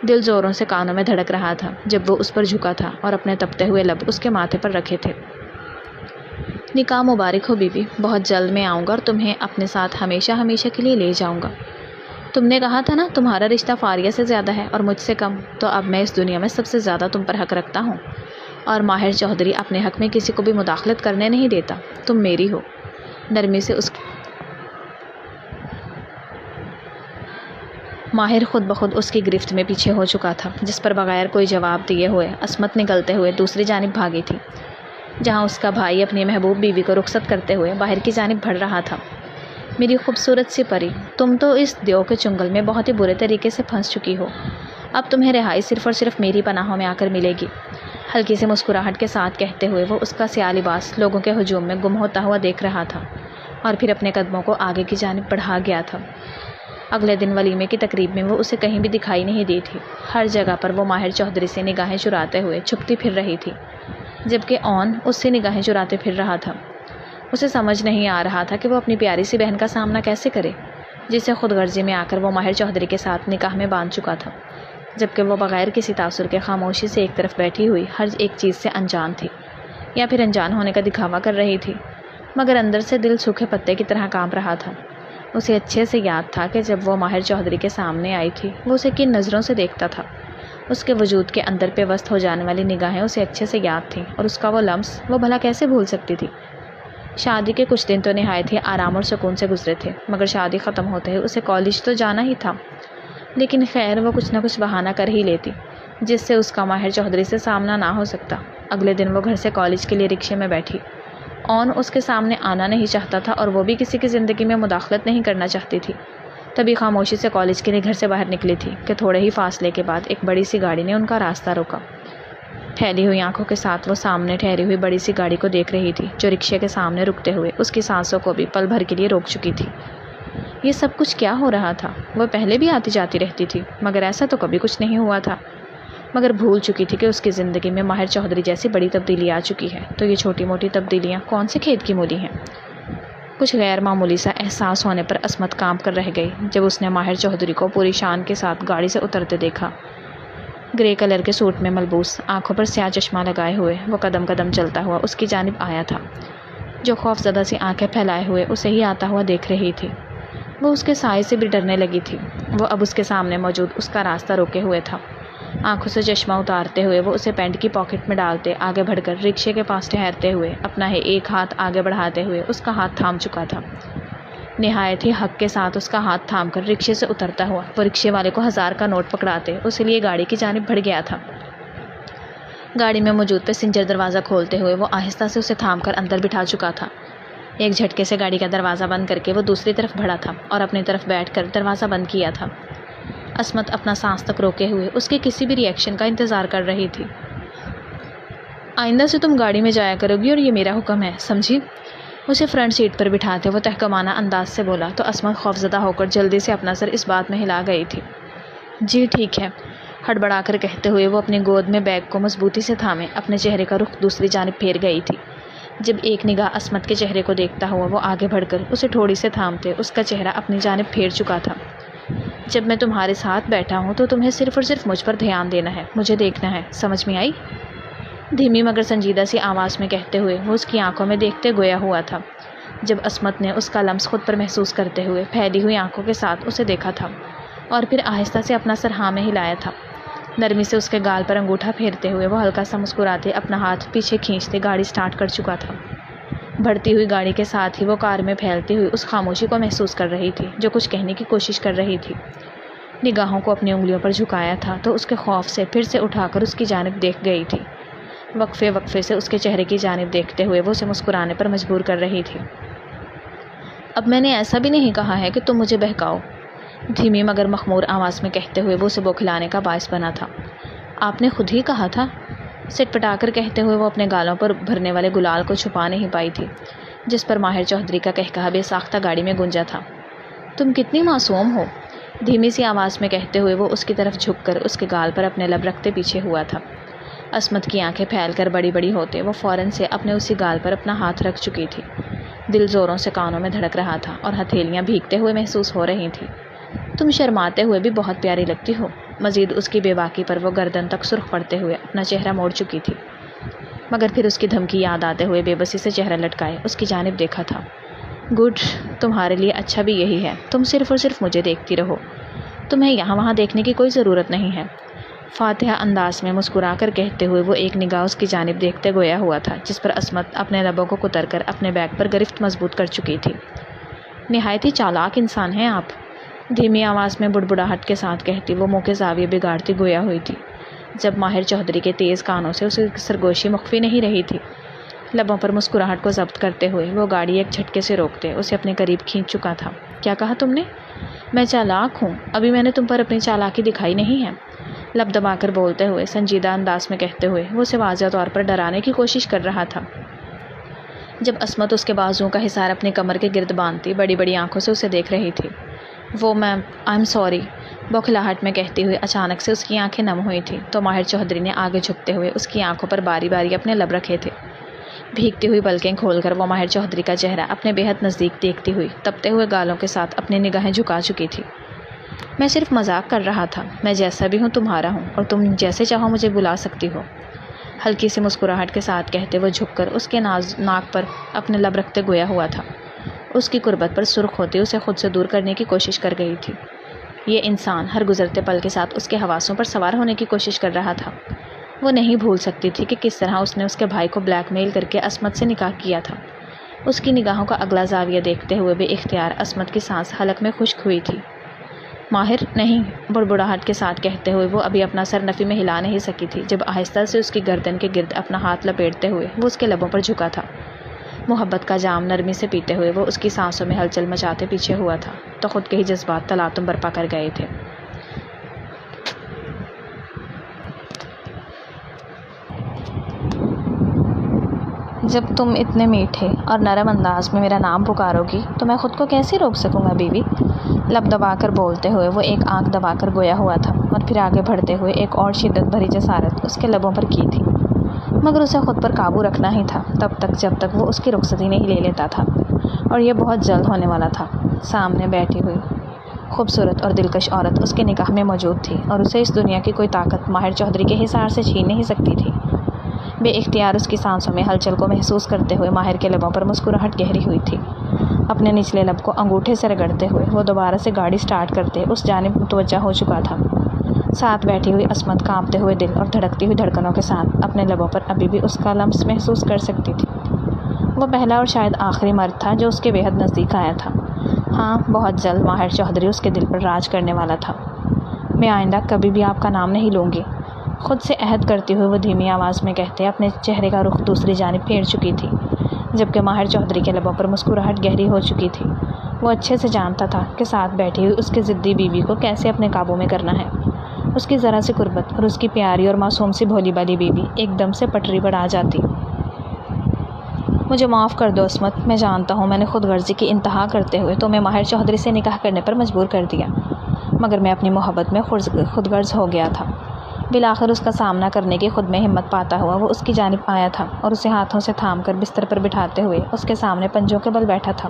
دل زوروں سے کانوں میں دھڑک رہا تھا جب وہ اس پر جھکا تھا اور اپنے تپتے ہوئے لب اس کے ماتھے پر رکھے تھے۔ نکاح مبارک ہو بیوی، بہت جلد میں آؤں گا اور تمہیں اپنے ساتھ ہمیشہ ہمیشہ کے لیے لے جاؤں گا۔ تم نے کہا تھا نا تمہارا رشتہ فاریہ سے زیادہ ہے اور مجھ سے کم، تو اب میں اس دنیا میں سب سے زیادہ تم پر حق رکھتا ہوں، اور ماہر چودھری اپنے حق میں کسی کو بھی مداخلت کرنے نہیں دیتا۔ تم میری ہو۔ نرمی سے اس ماہر خود بخود اس کی گرفت میں پیچھے ہو چکا تھا، جس پر بغیر کوئی جواب دیے ہوئے عصمت نکلتے ہوئے دوسری جانب بھاگی تھی، جہاں اس کا بھائی اپنی محبوب بیوی کو رخصت کرتے ہوئے باہر کی جانب بڑھ رہا تھا۔ میری خوبصورت سی پری، تم تو اس دیو کے چنگل میں بہت ہی برے طریقے سے پھنس چکی ہو، اب تمہیں رہائی صرف اور صرف میری پناہوں میں آ کر ملے گی، ہلکی سی مسکراہٹ کے ساتھ کہتے ہوئے وہ اس کا سیاہ لباس لوگوں کے ہجوم میں گم ہوتا ہوا دیکھ رہا تھا اور پھر اپنے قدموں کو آگے کی جانب بڑھا گیا تھا۔ اگلے دن ولیمے کی تقریب میں وہ اسے کہیں بھی دکھائی نہیں دی تھی، ہر جگہ پر وہ ماہر چودھری سے نگاہیں چراتے ہوئے چھپتی پھر رہی تھی، جبکہ اون اس سے نگاہیں چراتے پھر رہا تھا۔ اسے سمجھ نہیں آ رہا تھا کہ وہ اپنی پیاری سی بہن کا سامنا کیسے کرے، جسے خود غرضی میں آ کر وہ ماہر چودھری کے ساتھ نکاح میں باندھ چکا تھا، جبکہ وہ بغیر کسی تاثر کے خاموشی سے ایک طرف بیٹھی ہوئی ہر ایک چیز سے انجان تھی، یا پھر انجان ہونے کا دکھاوا کر رہی تھی، مگر اندر سے دل سوکھے پتے کی طرح کانپ رہا تھا۔ اسے اچھے سے یاد تھا کہ جب وہ ماہر چودھری کے سامنے آئی تھی وہ اسے کن نظروں سے دیکھتا تھا، اس کے وجود کے اندر پہ وسط ہو جانے والی نگاہیں اسے اچھے سے یاد تھیں، اور اس کا وہ لمس وہ بھلا کیسے بھول سکتی تھی۔ شادی کے کچھ دن تو نہایت ہی آرام اور سکون سے گزرے تھے، مگر شادی ختم ہوتے ہی اسے کالج تو جانا ہی تھا، لیکن خیر وہ کچھ نہ کچھ بہانہ کر ہی لیتی جس سے اس کا ماہر چودھری سے سامنا نہ ہو سکتا۔ اگلے دن وہ گھر سے کالج کے لیے رکشے میں بیٹھی، اون اس کے سامنے آنا نہیں چاہتا تھا اور وہ بھی کسی کی زندگی میں مداخلت نہیں کرنا چاہتی تھی، تبھی خاموشی سے کالج کے لیے گھر سے باہر نکلی تھی کہ تھوڑے ہی فاصلے کے بعد ایک بڑی سی گاڑی نے ان کا راستہ روکا۔ پھیلی ہوئی آنکھوں کے ساتھ وہ سامنے ٹھہری ہوئی بڑی سی گاڑی کو دیکھ رہی تھی جو رکشے کے سامنے رکتے ہوئے اس کی سانسوں کو بھی پل بھر کے لیے روک چکی تھی۔ یہ سب کچھ کیا ہو رہا تھا؟ وہ پہلے بھی آتی جاتی رہتی تھی مگر ایسا تو کبھی کچھ نہیں ہوا تھا، مگر بھول چکی تھی کہ اس کی زندگی میں ماہر چودھری جیسی بڑی تبدیلی آ چکی ہے، تو یہ چھوٹی موٹی تبدیلیاں کون سے کھیت کی مولی ہیں؟ کچھ غیر معمولی سا احساس ہونے پر عصمت کانپ کر رہ گئی جب اس نے ماہر چودھری کو پوری شان کے ساتھ گاڑی سے اترتے دیکھا۔ گرے کلر کے سوٹ میں ملبوس، آنکھوں پر سیاہ چشمہ لگائے ہوئے وہ قدم قدم چلتا ہوا اس کی جانب آیا تھا، جو خوف زدہ سی آنکھیں پھیلائے ہوئے اسے ہی آتا ہوا دیکھ رہی تھی۔ وہ اس کے سائے سے بھی ڈرنے لگی تھی۔ وہ اب اس کے سامنے موجود اس کا راستہ روکے ہوئے تھا، آنکھوں سے چشمہ اتارتے ہوئے وہ اسے پینٹ کی پاکٹ میں ڈالتے آگے بڑھ کر رکشے کے پاس ٹھہرتے ہوئے اپنا ہی ایک ہاتھ آگے بڑھاتے ہوئے اس کا ہاتھ تھام چکا تھا۔ نہایت ہی حق کے ساتھ اس کا ہاتھ تھام کر رکشے سے اترتا ہوا وہ رکشے والے کو 1000 کا نوٹ پکڑاتے اس لیے گاڑی کی جانب بڑھ گیا تھا۔ گاڑی میں موجود پیسنجر دروازہ کھولتے ہوئے وہ آہستہ سے اسے تھام کر اندر بٹھا چکا تھا۔ ایک جھٹکے سے گاڑی کا دروازہ بند کر کے وہ دوسری طرف بڑھا تھا اور اپنی طرف بیٹھ کر دروازہ بند کیا تھا۔ عصمت اپنا سانس تک روکے ہوئے اس کے کسی بھی ری ایکشن کا انتظار کر رہی تھی۔ آئندہ سے تم گاڑی میں جایا کرو گی اور یہ میرا حکم ہے، سمجھی؟ اسے فرنٹ سیٹ پر بٹھاتے وہ تحکمانہ انداز سے بولا تو عصمت خوفزدہ ہو کر جلدی سے اپنا سر اس بات میں ہلا گئی تھی۔ جی ٹھیک ہے، ہڑبڑا کر کہتے ہوئے وہ اپنی گود میں بیگ کو مضبوطی سے تھامے اپنے چہرے کا رخ دوسری جانب پھیر گئی تھی۔ جب ایک نگاہ عصمت کے چہرے کو دیکھتا ہوا وہ آگے بڑھ کر اسے تھوڑی سے تھامتے اس کا چہرہ اپنی جانب پھیر چکا تھا۔ جب میں تمہارے ساتھ بیٹھا ہوں تو تمہیں صرف اور صرف مجھ پر دھیان دینا ہے، مجھے دیکھنا ہے، سمجھ میں آئی؟ دھیمی مگر سنجیدہ سی آواز میں کہتے ہوئے وہ اس کی آنکھوں میں دیکھتے گویا ہوا تھا۔ جب عصمت نے اس کا لمس خود پر محسوس کرتے ہوئے پھیلی ہوئی آنکھوں کے ساتھ اسے دیکھا تھا اور پھر آہستہ سے اپنا سر ہاں میں ہلایا تھا، نرمی سے اس کے گال پر انگوٹھا پھیرتے ہوئے وہ ہلکا سا مسکراتے اپنا ہاتھ پیچھے کھینچتے گاڑی سٹارٹ کر چکا تھا۔ بڑھتی ہوئی گاڑی کے ساتھ ہی وہ کار میں پھیلتی ہوئی اس خاموشی کو محسوس کر رہی تھی جو کچھ کہنے کی کوشش کر رہی تھی۔ نگاہوں کو اپنی انگلیوں پر جھکایا تھا تو اس کے خوف سے پھر سے اٹھا کر اس کی جانب دیکھ گئی تھی۔ وقفے سے اس کے چہرے کی جانب دیکھتے ہوئے وہ اسے مسکرانے پر مجبور کر رہی تھی۔ اب میں نے ایسا بھی نہیں کہا ہے کہ تم مجھے بہکاؤ، دھیمی مگر مخمور آواز میں کہتے ہوئے وہ اسے بوکھلانے کا باعث بنا تھا۔ آپ نے خود ہی کہا تھا، سٹ پٹا کر کہتے ہوئے وہ اپنے گالوں پر بھرنے والے گلال کو چھپا نہیں پائی تھی جس پر ماہر چودھری کا کہکہا بے ساختہ گاڑی میں گونجا تھا۔ تم کتنی معصوم ہو، دھیمی سی آواز میں کہتے ہوئے وہ اس کی طرف جھک کر اس کے گال پر اپنے لب رکھتے پیچھے ہوا تھا۔ عصمت کی آنکھیں پھیل کر بڑی بڑی ہوتے وہ فوراً سے اپنے اسی گال پر اپنا ہاتھ رکھ چکی تھی۔ دل زوروں سے کانوں میں دھڑک رہا تھا اور ہتھیلیاں بھیگتے ہوئے محسوس ہو رہی تھیں۔ تم شرماتے ہوئے بھی بہت پیاری لگتی ہو۔ مزید اس کی بے باکی پر وہ گردن تک سرخ پڑتے ہوئے اپنا چہرہ موڑ چکی تھی، مگر پھر اس کی دھمکی یاد آتے ہوئے بے بسی سے چہرہ لٹکائے اس کی جانب دیکھا تھا۔ گڈ، تمہارے لیے اچھا بھی یہی ہے، تم صرف اور صرف مجھے دیکھتی رہو، تمہیں یہاں وہاں دیکھنے کی کوئی ضرورت نہیں ہے، فاتحہ انداز میں مسکرا کر کہتے ہوئے وہ ایک نگاہ اس کی جانب دیکھتے گویا ہوا تھا جس پر عصمت اپنے لبوں کو کتر کر اپنے بیگ پر گرفت مضبوط کر چکی تھی۔ نہایت ہی چالاک انسان ہیں آپ، دھیمی آواز میں بڑبڑاہٹ کے ساتھ کہتی وہ منہ کے زاویے بگاڑتی گویا ہوئی تھی۔ جب ماہر چودھری کے تیز کانوں سے اسے سرگوشی مخفی نہیں رہی تھی، لبوں پر مسکراہٹ کو ضبط کرتے ہوئے وہ گاڑی ایک جھٹکے سے روکتے اسے اپنے قریب کھینچ چکا تھا۔ کیا کہا تم نے؟ میں چالاک ہوں؟ ابھی میں نے تم پر اپنی چالاکی دکھائی نہیں ہے، لب دبا کر بولتے ہوئے سنجیدہ انداز میں کہتے ہوئے وہ اسے واضح طور پر ڈرانے کی کوشش کر رہا تھا۔ جب عصمت اس کے بازوؤں کا حصار اپنی کمر کے گرد باندھتی بڑی بڑی آنکھوں سے اسے دیکھ رہی تھی، وہ میں آئی ایم سوری بوکھلاہٹ میں کہتی ہوئے اچانک سے اس کی آنکھیں نم ہوئی تھیں تو ماہر چودھری نے آگے جھکتے ہوئے اس کی آنکھوں پر باری باری اپنے لب رکھے تھے۔ بھیگتی ہوئی پلکیں کھول کر وہ ماہر چودھری کا چہرہ اپنے بے حد نزدیک دیکھتی ہوئی تپتے ہوئے گالوں کے ساتھ اپنی نگاہیں جھکا چکی تھی۔ میں صرف مذاق کر رہا تھا، میں جیسا بھی ہوں تمہارا ہوں اور تم جیسے چاہو مجھے بلا سکتی ہو، ہلکی سی مسکراہٹ کے ساتھ کہتے وہ جھک کر اس کے ناک پر اپنے لب رکھتے گویا ہوا تھا۔ اس کی قربت پر سرخ ہوتی اسے خود سے دور کرنے کی کوشش کر گئی تھی۔ یہ انسان ہر گزرتے پل کے ساتھ اس کے حواسوں پر سوار ہونے کی کوشش کر رہا تھا۔ وہ نہیں بھول سکتی تھی کہ کس طرح اس نے اس کے بھائی کو بلیک میل کر کے عصمت سے نکاح کیا تھا۔ اس کی نگاہوں کا اگلا زاویہ دیکھتے ہوئے بے اختیار عصمت کی سانس حلق میں خشک ہوئی تھی۔ ماہر نہیں، بڑبڑاہٹ کے ساتھ کہتے ہوئے وہ ابھی اپنا سر نفی میں ہلا نہیں سکی تھی جب آہستہ سے اس کی گردن کے گرد اپنا ہاتھ لپیٹتے ہوئے وہ اس کے لبوں پر جھکا تھا۔ محبت کا جام نرمی سے پیتے ہوئے وہ اس کی سانسوں میں ہلچل مچاتے پیچھے ہوا تھا تو خود کے ہی جذبات تلاطم برپا کر گئے تھے۔ جب تم اتنے میٹھے اور نرم انداز میں میرا نام پکارو گی تو میں خود کو کیسے روک سکوں گا بیوی، لب دبا کر بولتے ہوئے وہ ایک آنکھ دبا کر گویا ہوا تھا اور پھر آگے بڑھتے ہوئے ایک اور شدت بھری جسارت اس کے لبوں پر کی تھی، مگر اسے خود پر قابو رکھنا ہی تھا تب تک جب تک وہ اس کی رخصتی نہیں لے لیتا تھا، اور یہ بہت جلد ہونے والا تھا۔ سامنے بیٹھی ہوئی خوبصورت اور دلکش عورت اس کے نکاح میں موجود تھی اور اسے اس دنیا کی کوئی طاقت ماہر چودھری کے حصار سے چھین نہیں سکتی تھی۔ بے اختیار اس کی سانسوں میں ہلچل کو محسوس کرتے ہوئے ماہر کے لبوں پر مسکراہٹ گہری ہوئی تھی۔ اپنے نچلے لب کو انگوٹھے سے رگڑتے ہوئے وہ دوبارہ سے گاڑی سٹارٹ کرتے اس جانب متوجہ ہو چکا تھا۔ ساتھ بیٹھی ہوئی عصمت کانپتے ہوئے دل اور دھڑکتی ہوئی دھڑکنوں کے ساتھ اپنے لبوں پر ابھی بھی اس کا لمس محسوس کر سکتی تھی۔ وہ پہلا اور شاید آخری مرد تھا جو اس کے بے حد نزدیک آیا تھا۔ ہاں، بہت جلد ماہر چودھری اس کے دل پر راج کرنے والا تھا۔ میں آئندہ کبھی بھی آپ کا نام نہیں لوں گی، خود سے عہد کرتی ہوئی وہ دھیمی آواز میں کہتے اپنے چہرے کا رخ دوسری جانب پھیر چکی تھی۔ جبکہ ماہر چودھری کے لبوں پر مسکراہٹ گہری ہو چکی تھی۔ وہ اچھے سے جانتا تھا کہ ساتھ بیٹھی ہوئی اس کی ضدی بیوی کو کیسے اپنے قابو میں کرنا ہے۔ اس کی ذرا سی قربت اور اس کی پیاری اور معصوم سی بھولی بالی بیوی ایک دم سے پٹری پر آ جاتی۔ مجھے معاف کر دو عصمت، میں جانتا ہوں میں نے خود غرضی کی انتہا کرتے ہوئے تمہیں ماہر چودھری سے نکاح کرنے پر مجبور کر دیا، مگر میں اپنی محبت میں خود غرض ہو گیا تھا۔ بالآخر اس کا سامنا کرنے کی خود میں ہمت پاتا ہوا وہ اس کی جانب آیا تھا اور اسے ہاتھوں سے تھام کر بستر پر بٹھاتے ہوئے اس کے سامنے پنجوں کے بل بیٹھا تھا۔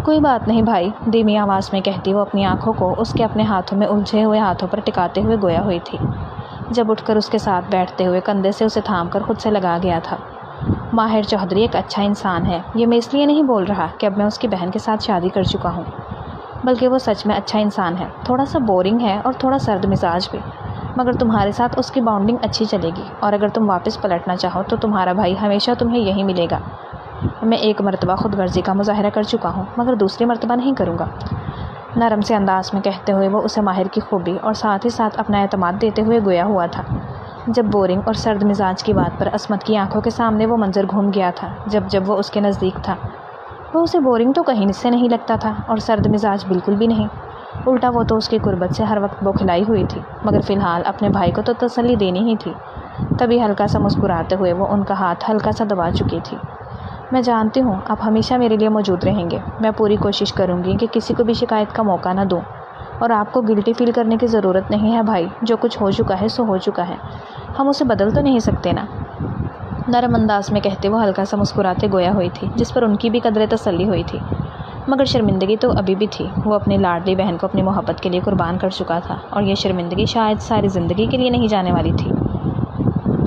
کوئی بات نہیں بھائی، دھیمی آواز میں کہتی وہ اپنی آنکھوں کو اس کے اپنے ہاتھوں میں الجھے ہوئے ہاتھوں پر ٹکاتے ہوئے گویا ہوئی تھی، جب اٹھ کر اس کے ساتھ بیٹھتے ہوئے کندھے سے اسے تھام کر خود سے لگا گیا تھا۔ ماہر چودھری ایک اچھا انسان ہے، یہ میں اس لیے نہیں بول رہا کہ اب میں اس کی بہن کے ساتھ شادی کر چکا ہوں، بلکہ وہ سچ میں اچھا انسان ہے، تھوڑا سا بورنگ ہے اور تھوڑا سرد مزاج بھی، مگر تمہارے ساتھ اس کی بانڈنگ اچھی چلے گی، اور اگر تم واپس پلٹنا چاہو تو تمہارا بھائی ہمیشہ تمہیں یہی ملے گا۔ میں ایک مرتبہ خود غرضی کا مظاہرہ کر چکا ہوں، مگر دوسری مرتبہ نہیں کروں گا، نرم سے انداز میں کہتے ہوئے وہ اسے ماہر کی خوبی اور ساتھ ہی ساتھ اپنا اعتماد دیتے ہوئے گویا ہوا تھا۔ جب بورنگ اور سرد مزاج کی بات پر عصمت کی آنکھوں کے سامنے وہ منظر گھوم گیا تھا جب وہ اس کے نزدیک تھا، وہ اسے بورنگ تو کہیں سے نہیں لگتا تھا اور سرد مزاج بالکل بھی نہیں، الٹا وہ تو اس کی قربت سے ہر وقت بوکھلائی ہوئی تھی، مگر فی الحال اپنے بھائی کو تو تسلی دینی ہی تھی۔ تبھی ہلکا سا مسکراتے ہوئے وہ ان کا ہاتھ ہلکا سا دبا چکی تھی۔ میں جانتی ہوں آپ ہمیشہ میرے لیے موجود رہیں گے، میں پوری کوشش کروں گی کہ کسی کو بھی شکایت کا موقع نہ دوں، اور آپ کو گلٹی فیل کرنے کی ضرورت نہیں ہے بھائی، جو کچھ ہو چکا ہے سو ہو چکا ہے، ہم اسے بدل تو نہیں سکتے نا، نرم انداز میں کہتے وہ ہلکا سا مسکراتے گویا ہوئی تھی، جس پر ان کی بھی قدرے تسلی ہوئی تھی، مگر شرمندگی تو ابھی بھی تھی۔ وہ اپنی لاڈلی بہن کو اپنی محبت کے لیے قربان کر چکا تھا، اور یہ شرمندگی شاید ساری زندگی کے لیے نہیں جانے والی تھی۔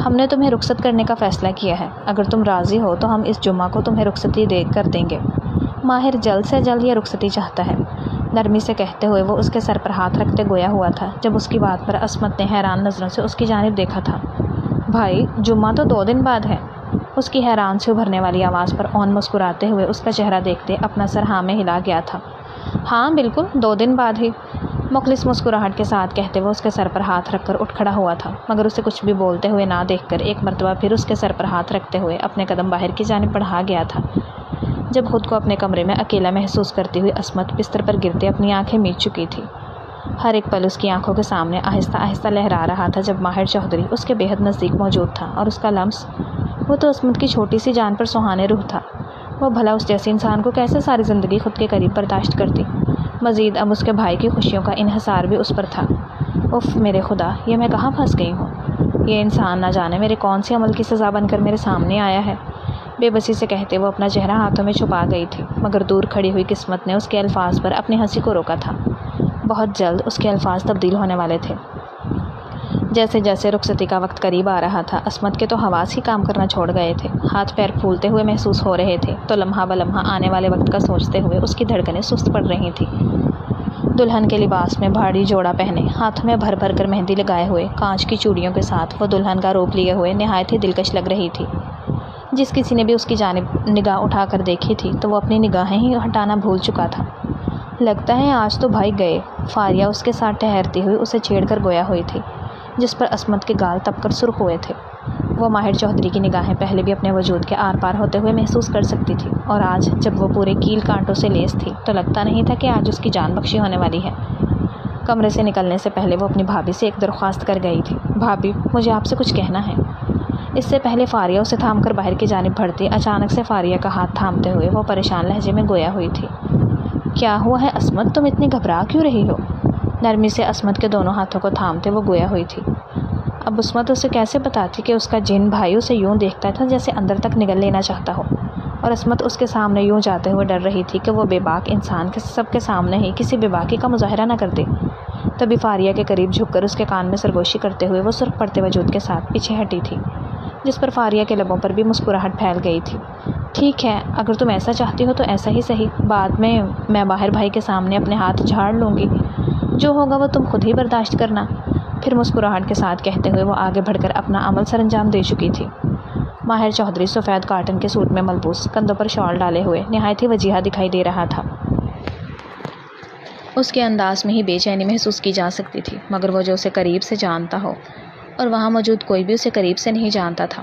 ہم نے تمہیں رخصت کرنے کا فیصلہ کیا ہے، اگر تم راضی ہو تو ہم اس جمعہ کو تمہیں رخصتی کر دیں گے۔ ماہر جلد سے جلد یہ رخصتی چاہتا ہے، نرمی سے کہتے ہوئے وہ اس کے سر پر ہاتھ رکھتے گویا ہوا تھا، جب اس کی بات پر عصمت نے حیران نظروں سے اس کی جانب دیکھا تھا۔ بھائی جمعہ تو 2 دن بعد ہے، اس کی حیران سے ابھرنے والی آواز پر اون مسکراتے ہوئے اس کا چہرہ دیکھتے اپنا سر ہاں میں ہلا گیا تھا۔ ہاں بالکل 2 دن بعد ہی، مخلص مسکراہٹ کے ساتھ کہتے وہ اس کے سر پر ہاتھ رکھ کر اٹھ کھڑا ہوا تھا، مگر اسے کچھ بھی بولتے ہوئے نہ دیکھ کر ایک مرتبہ پھر اس کے سر پر ہاتھ رکھتے ہوئے اپنے قدم باہر کی جانب بڑھا گیا تھا۔ جب خود کو اپنے کمرے میں اکیلا محسوس کرتی ہوئی عصمت بستر پر گرتے اپنی آنکھیں میچ چکی تھی، ہر ایک پل اس کی آنکھوں کے سامنے آہستہ آہستہ لہرا رہا تھا، جب ماہر چودھری اس کے بے حد نزدیک موجود تھا، اور اس کا لمس، وہ تو عصمت کی چھوٹی سی جان پر سہانے روح تھا۔ وہ بھلا اس جیسے انسان کو کیسے ساری زندگی خود کے قریب برداشت کرتی؟ مزید اب اس کے بھائی کی خوشیوں کا انحصار بھی اس پر تھا۔ اف میرے خدا، یہ میں کہاں پھنس گئی ہوں؟ یہ انسان نہ جانے میرے کون سی عمل کی سزا بن کر میرے سامنے آیا ہے؟ بے بسی سے کہتے وہ اپنا چہرہ ہاتھوں میں چھپا گئی تھی، مگر دور کھڑی ہوئی قسمت نے اس کے الفاظ پر اپنی ہنسی کو روکا تھا۔ بہت جلد اس کے الفاظ تبدیل ہونے والے تھے۔ جیسے جیسے رخصتی کا وقت قریب آ رہا تھا، عصمت کے تو حواس ہی کام کرنا چھوڑ گئے تھے، ہاتھ پیر پھولتے ہوئے محسوس ہو رہے تھے، تو لمحہ بلمحہ آنے والے وقت کا سوچتے ہوئے اس کی دھڑکنیں سست پڑ رہی تھیں۔ دلہن کے لباس میں بھاری جوڑا پہنے، ہاتھوں میں بھر بھر کر مہندی لگائے ہوئے، کانچ کی چوڑیوں کے ساتھ وہ دلہن کا روپ لیے ہوئے نہایت ہی دلکش لگ رہی تھی۔ جس کسی نے بھی اس کی جانب نگاہ اٹھا کر دیکھی تھی تو وہ اپنی نگاہیں ہی ہٹانا بھول چکا تھا۔ لگتا ہے آج تو بھائی گئے، فاریہ اس کے ساتھ ٹہرتی ہوئی اسے چھیڑ کر گویا ہوئی تھی، جس پر عصمت کے گال تپ کر سرخ ہوئے تھے۔ وہ ماہر چودھری کی نگاہیں پہلے بھی اپنے وجود کے آر پار ہوتے ہوئے محسوس کر سکتی تھی، اور آج جب وہ پورے کیل کانٹوں سے لیس تھی تو لگتا نہیں تھا کہ آج اس کی جان بخشی ہونے والی ہے۔ کمرے سے نکلنے سے پہلے وہ اپنی بھابھی سے ایک درخواست کر گئی تھی، بھابھی مجھے آپ سے کچھ کہنا ہے۔ اس سے پہلے فاریہ اسے تھام کر باہر کی جانب بڑھتی، اچانک سے فاریہ کا ہاتھ تھامتے ہوئے وہ پریشان لہجے میں گویا ہوئی تھی۔ کیا ہوا ہے عصمت، تم اتنی گھبرا کیوں رہی ہو؟ نرمی سے عصمت کے دونوں ہاتھوں کو تھامتے وہ گویا ہوئی تھی۔ اب عصمت اسے کیسے بتاتی کہ اس کا جن بھائی اسے یوں دیکھتا تھا جیسے اندر تک نگل لینا چاہتا ہو، اور عصمت اس کے سامنے یوں جاتے ہوئے ڈر رہی تھی کہ وہ بے باک انسان کے سب کے سامنے ہی کسی بے باکی کا مظاہرہ نہ کر دے۔ تبھی فاریہ کے قریب جھک کر اس کے کان میں سرگوشی کرتے ہوئے وہ سرخ پڑتے وجود کے ساتھ پیچھے ہٹی تھی، جس پر فاریہ کے لبوں پر بھی مسکراہٹ پھیل گئی تھی۔ ٹھیک ہے، اگر تم ایسا چاہتی ہو تو ایسا ہی صحیح، بعد میں باہر بھائی کے سامنے اپنے ہاتھ جھاڑ لوں گی، جو ہوگا وہ تم خود ہی برداشت کرنا۔ پھر مسکراہٹ کے ساتھ کہتے ہوئے وہ آگے بڑھ کر اپنا عمل سر انجام دے چکی تھی۔ ماہر چودھری سفید کاٹن کے سوٹ میں ملبوس، کندھوں پر شال ڈالے ہوئے نہایت ہی وجیحہ دکھائی دے رہا تھا۔ اس کے انداز میں ہی بے چینی محسوس کی جا سکتی تھی، مگر وہ جو اسے قریب سے جانتا ہو، اور وہاں موجود کوئی بھی اسے قریب سے نہیں جانتا تھا،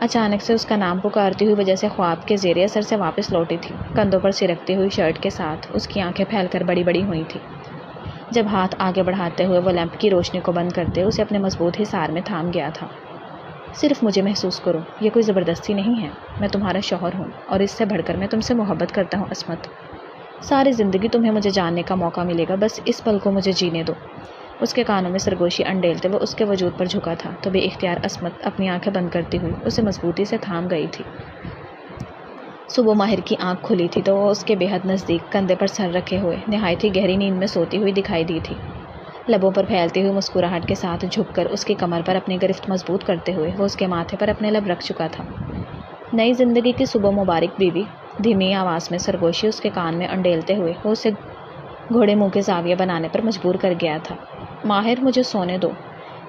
اچانک سے اس کا نام پکارتی ہوئی وجہ سے خواب کے زیر اثر سے واپس لوٹی تھی۔ کندھوں پر سرکتی ہوئی شرٹ کے ساتھ اس کی آنکھیں پھیل کر بڑی بڑی ہوئی تھیں۔ جب ہاتھ آگے بڑھاتے ہوئے وہ لیمپ کی روشنی کو بند کرتے اسے اپنے مضبوط حصار میں تھام گیا تھا۔ صرف مجھے محسوس کرو، یہ کوئی زبردستی نہیں ہے، میں تمہارا شوہر ہوں اور اس سے بڑھ کر میں تم سے محبت کرتا ہوں عصمت۔ ساری زندگی تمہیں مجھے جاننے کا موقع ملے گا، بس اس پل کو مجھے جینے دو۔ اس کے کانوں میں سرگوشی انڈیلتے وہ اس کے وجود پر جھکا تھا تو بے اختیار عصمت اپنی آنکھیں بند کرتی ہوئی اسے مضبوطی سے تھام گئی تھی۔ صبح ماہر کی آنکھ کھلی تھی تو وہ اس کے بے حد نزدیک کندھے پر سر رکھے ہوئے نہایت ہی گہری نیند میں سوتی ہوئی دکھائی دی تھی۔ لبوں پر پھیلتی ہوئی مسکراہٹ کے ساتھ جھک کر اس کی کمر پر اپنی گرفت مضبوط کرتے ہوئے وہ اس کے ماتھے پر اپنے لب رکھ چکا تھا۔ نئی زندگی کی صبح مبارک بیوی، دھیمی آواز میں سرگوشی اس کے کان میں انڈیلتے ہوئے وہ اسے گھوڑے منہ کے زاویہ بنانے پر مجبور کر گیا تھا۔ ماہر مجھے سونے دو،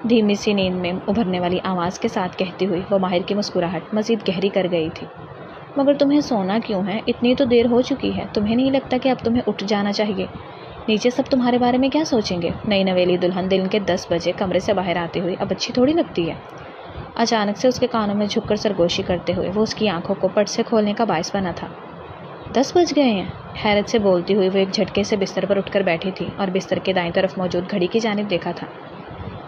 دھیمی سی نیند میں ابھرنے والی آواز کے ساتھ کہتی ہوئی وہ ماہر کی مسکراہٹ مزید گہری کر گئی تھی۔ مگر تمہیں سونا کیوں ہے؟ اتنی تو دیر ہو چکی ہے، تمہیں نہیں لگتا کہ اب تمہیں اٹھ جانا چاہیے؟ نیچے سب تمہارے بارے میں کیا سوچیں گے؟ نئی نویلی دلہن دن کے 10 بجے کمرے سے باہر آتی ہوئی اب اچھی تھوڑی لگتی ہے۔ اچانک سے اس کے کانوں میں جھک کر سرگوشی کرتے ہوئے وہ اس کی آنکھوں کو پٹ سے کھولنے کا باعث بنا تھا۔ 10 بج گئے ہیں؟ حیرت سے بولتی ہوئی وہ ایک جھٹکے سے بستر پر اٹھ کر بیٹھی تھی اور بستر کے دائیں طرف موجود گھڑی کی جانب دیکھا تھا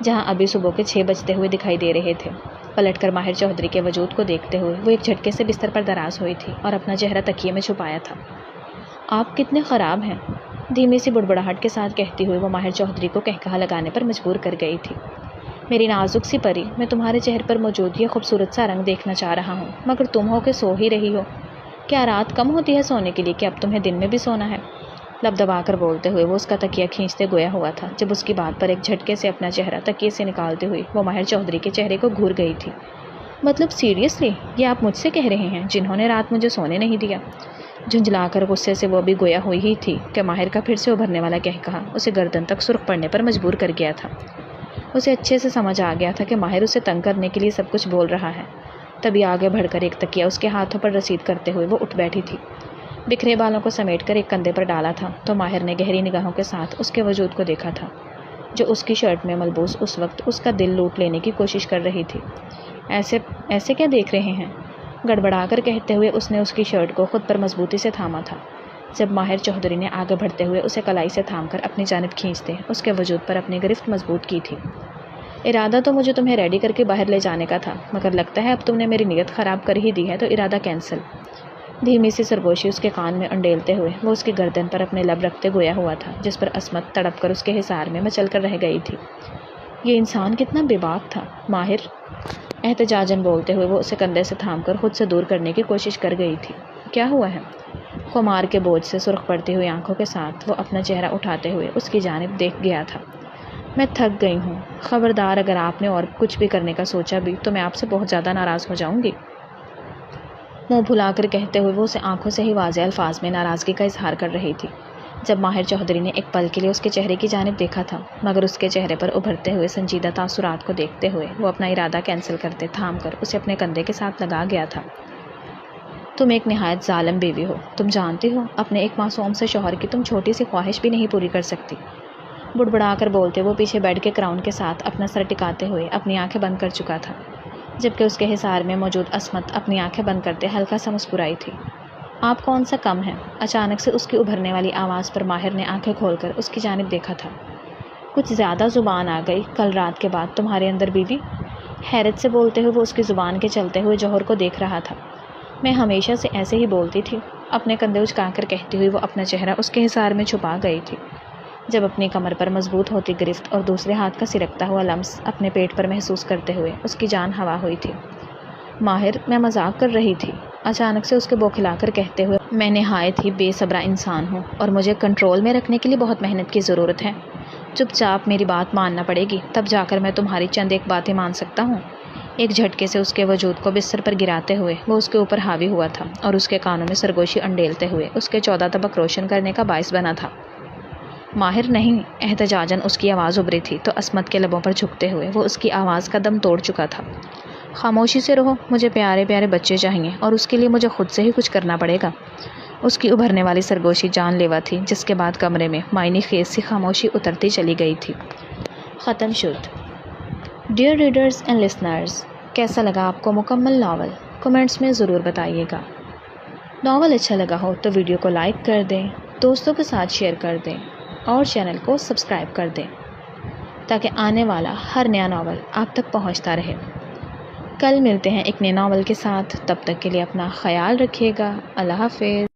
جہاں ابھی صبح کے 6 بجتے ہوئے دکھائی دے رہے تھے۔ پلٹ کر ماہر چودھری کے وجود کو دیکھتے ہوئے وہ ایک جھٹکے سے بستر پر دراز ہوئی تھی اور اپنا چہرہ تکیے میں چھپایا تھا۔ آپ کتنے خراب ہیں، دھیمی سی بڑبڑاہٹ کے ساتھ کہتی ہوئی وہ ماہر چودھری کو کہکہا لگانے پر مجبور کر گئی تھی۔ میری نازک سی پری، میں تمہارے چہرے پر موجود یہ خوبصورت سا رنگ دیکھنا چاہ رہا ہوں، مگر تم ہو کہ سو ہی رہی ہو۔ کیا رات کم ہوتی ہے سونے کے لیے کہ اب تمہیں دن میں بھی سونا ہے؟ لب دبا کر بولتے ہوئے وہ اس کا تکیہ کھینچتے گویا ہوا تھا جب اس کی بات پر ایک جھٹکے سے اپنا چہرہ تکیے سے نکالتی ہوئی وہ ماہر چودھری کے چہرے کو گھور گئی تھی۔ مطلب سیریسلی یہ آپ مجھ سے کہہ رہے ہیں جنہوں نے رات مجھے سونے نہیں دیا؟ جھنجھلا کر غصے سے وہ ابھی گویا ہوئی ہی تھی کہ ماہر کا پھر سے ابھرنے والا کہکہا اسے گردن تک سرخ پڑنے پر مجبور کر گیا تھا۔ اسے اچھے سے سمجھ آ گیا تھا کہ ماہر اسے تنگ کرنے کے لیے سب کچھ بول رہا ہے۔ تبھی آگے بڑھ کر ایک تکیہ اس کے ہاتھوں پر رسید کرتے ہوئے وہ اٹھ بیٹھی تھی۔ بکھرے بالوں کو سمیٹ کر ایک کندھے پر ڈالا تھا تو ماہر نے گہری نگاہوں کے ساتھ اس کے وجود کو دیکھا تھا جو اس کی شرٹ میں ملبوس اس وقت اس کا دل لوٹ لینے کی کوشش کر رہی تھی۔ ایسے کیا دیکھ رہے ہیں؟ گڑبڑا کر کہتے ہوئے اس نے اس کی شرٹ کو خود پر مضبوطی سے تھاما تھا جب ماہر چودھری نے آگے بڑھتے ہوئے اسے کلائی سے تھام کر اپنی جانب کھینچتے اس کے وجود پر اپنی گرفت مضبوط کی تھی۔ ارادہ تو مجھے تمہیں ریڈی کر کے باہر لے جانے کا تھا، مگر لگتا ہے اب تم نے میری نیت خراب کر ہی دی ہے تو ارادہ کینسل۔ دھیمی سی سرگوشی اس کے کان میں انڈیلتے ہوئے وہ اس کی گردن پر اپنے لب رکھتے گویا ہوا تھا جس پر عصمت تڑپ کر اس کے حصار میں مچل کر رہ گئی تھی۔ یہ انسان کتنا بے باک تھا۔ ماہر احتجاجاً بولتے ہوئے وہ اسے کندھے سے تھام کر خود سے دور کرنے کی کوشش کر گئی تھی۔ کیا ہوا ہے؟ خمار کے بوجھ سے سرخ پڑتی ہوئی آنکھوں کے ساتھ وہ اپنا چہرہ اٹھاتے ہوئے اس کی جانب دیکھ گیا تھا۔ میں تھک گئی ہوں، خبردار اگر آپ نے اور کچھ بھی کرنے کا سوچا بھی تو میں آپ سے بہت زیادہ ناراض ہو جاؤں گی۔ منہ پھلا کر کہتے ہوئے وہ اسے آنکھوں سے ہی واضح الفاظ میں ناراضگی کا اظہار کر رہی تھی۔ جب ماہر چودھری نے ایک پل کے لیے اس کے چہرے کی جانب دیکھا تھا مگر اس کے چہرے پر ابھرتے ہوئے سنجیدہ تاثرات کو دیکھتے ہوئے وہ اپنا ارادہ کینسل کرتے تھام کر اسے اپنے کندھے کے ساتھ لگا گیا تھا۔ تم ایک نہایت ظالم بیوی ہو، تم جانتی ہو اپنے ایک معصوم سے شوہر کی تم چھوٹی سی خواہش بھی نہیں پوری کر سکتی۔ بڑبڑا کر بولتے وہ پیچھے بیٹھ کے کراؤن کے ساتھ اپنا سر ٹکاتے ہوئے اپنی آنکھیں بند کر چکا تھا جبکہ اس کے حصار میں موجود عصمت اپنی آنکھیں بند کرتے ہلکا سا مسکرائی تھی۔ آپ کون سا کم ہے؟ اچانک سے اس کی ابھرنے والی آواز پر ماہر نے آنکھیں کھول کر اس کی جانب دیکھا تھا۔ کچھ زیادہ زبان آ گئی کل رات کے بعد تمہارے اندر بیوی؟ حیرت سے بولتے ہوئے وہ اس کی زبان کے چلتے ہوئے جوہر کو دیکھ رہا تھا۔ میں ہمیشہ سے ایسے ہی بولتی تھی، اپنے کندھے اچکا کر کہتی ہوئی وہ اپنا چہرہ اس کے حصار میں چھپا گئی تھی جب اپنی کمر پر مضبوط ہوتی گرفت اور دوسرے ہاتھ کا سرکتا ہوا لمس اپنے پیٹ پر محسوس کرتے ہوئے اس کی جان ہوا ہوئی تھی۔ ماہر میں مذاق کر رہی تھی، اچانک سے اس کے بوکھلا کر کہتے ہوئے میں نہایت ہی بے صبرا انسان ہوں اور مجھے کنٹرول میں رکھنے کے لیے بہت محنت کی ضرورت ہے۔ چپ چاپ میری بات ماننا پڑے گی تب جا کر میں تمہاری چند ایک باتیں مان سکتا ہوں۔ ایک جھٹکے سے اس کے وجود کو بستر پر گراتے ہوئے وہ اس کے اوپر حاوی ہوا تھا اور اس کے کانوں میں سرگوشی انڈیلتے ہوئے اس کے 14 طبق روشن کرنے کا باعث بنا تھا۔ ماہر نہیں، احتجاجاً اس کی آواز ابھری تھی تو عصمت کے لبوں پر جھکتے ہوئے وہ اس کی آواز کا دم توڑ چکا تھا۔ خاموشی سے رہو، مجھے پیارے پیارے بچے چاہیے اور اس کے لیے مجھے خود سے ہی کچھ کرنا پڑے گا۔ اس کی ابھرنے والی سرگوشی جان لیوا تھی جس کے بعد کمرے میں معنی خیز سی خاموشی اترتی چلی گئی تھی۔ ختم شد۔ ڈیئر ریڈرز اینڈ لسنرز، کیسا لگا آپ کو مکمل ناول کمنٹس میں ضرور بتائیے گا۔ ناول اچھا لگا ہو تو ویڈیو کو لائک کر دیں، دوستوں کے ساتھ شیئر کر دیں اور چینل کو سبسکرائب کر دیں تاکہ آنے والا ہر نیا ناول آپ تک پہنچتا رہے۔ کل ملتے ہیں ایک نئے ناول کے ساتھ، تب تک کے لیے اپنا خیال رکھیے گا۔ اللہ حافظ۔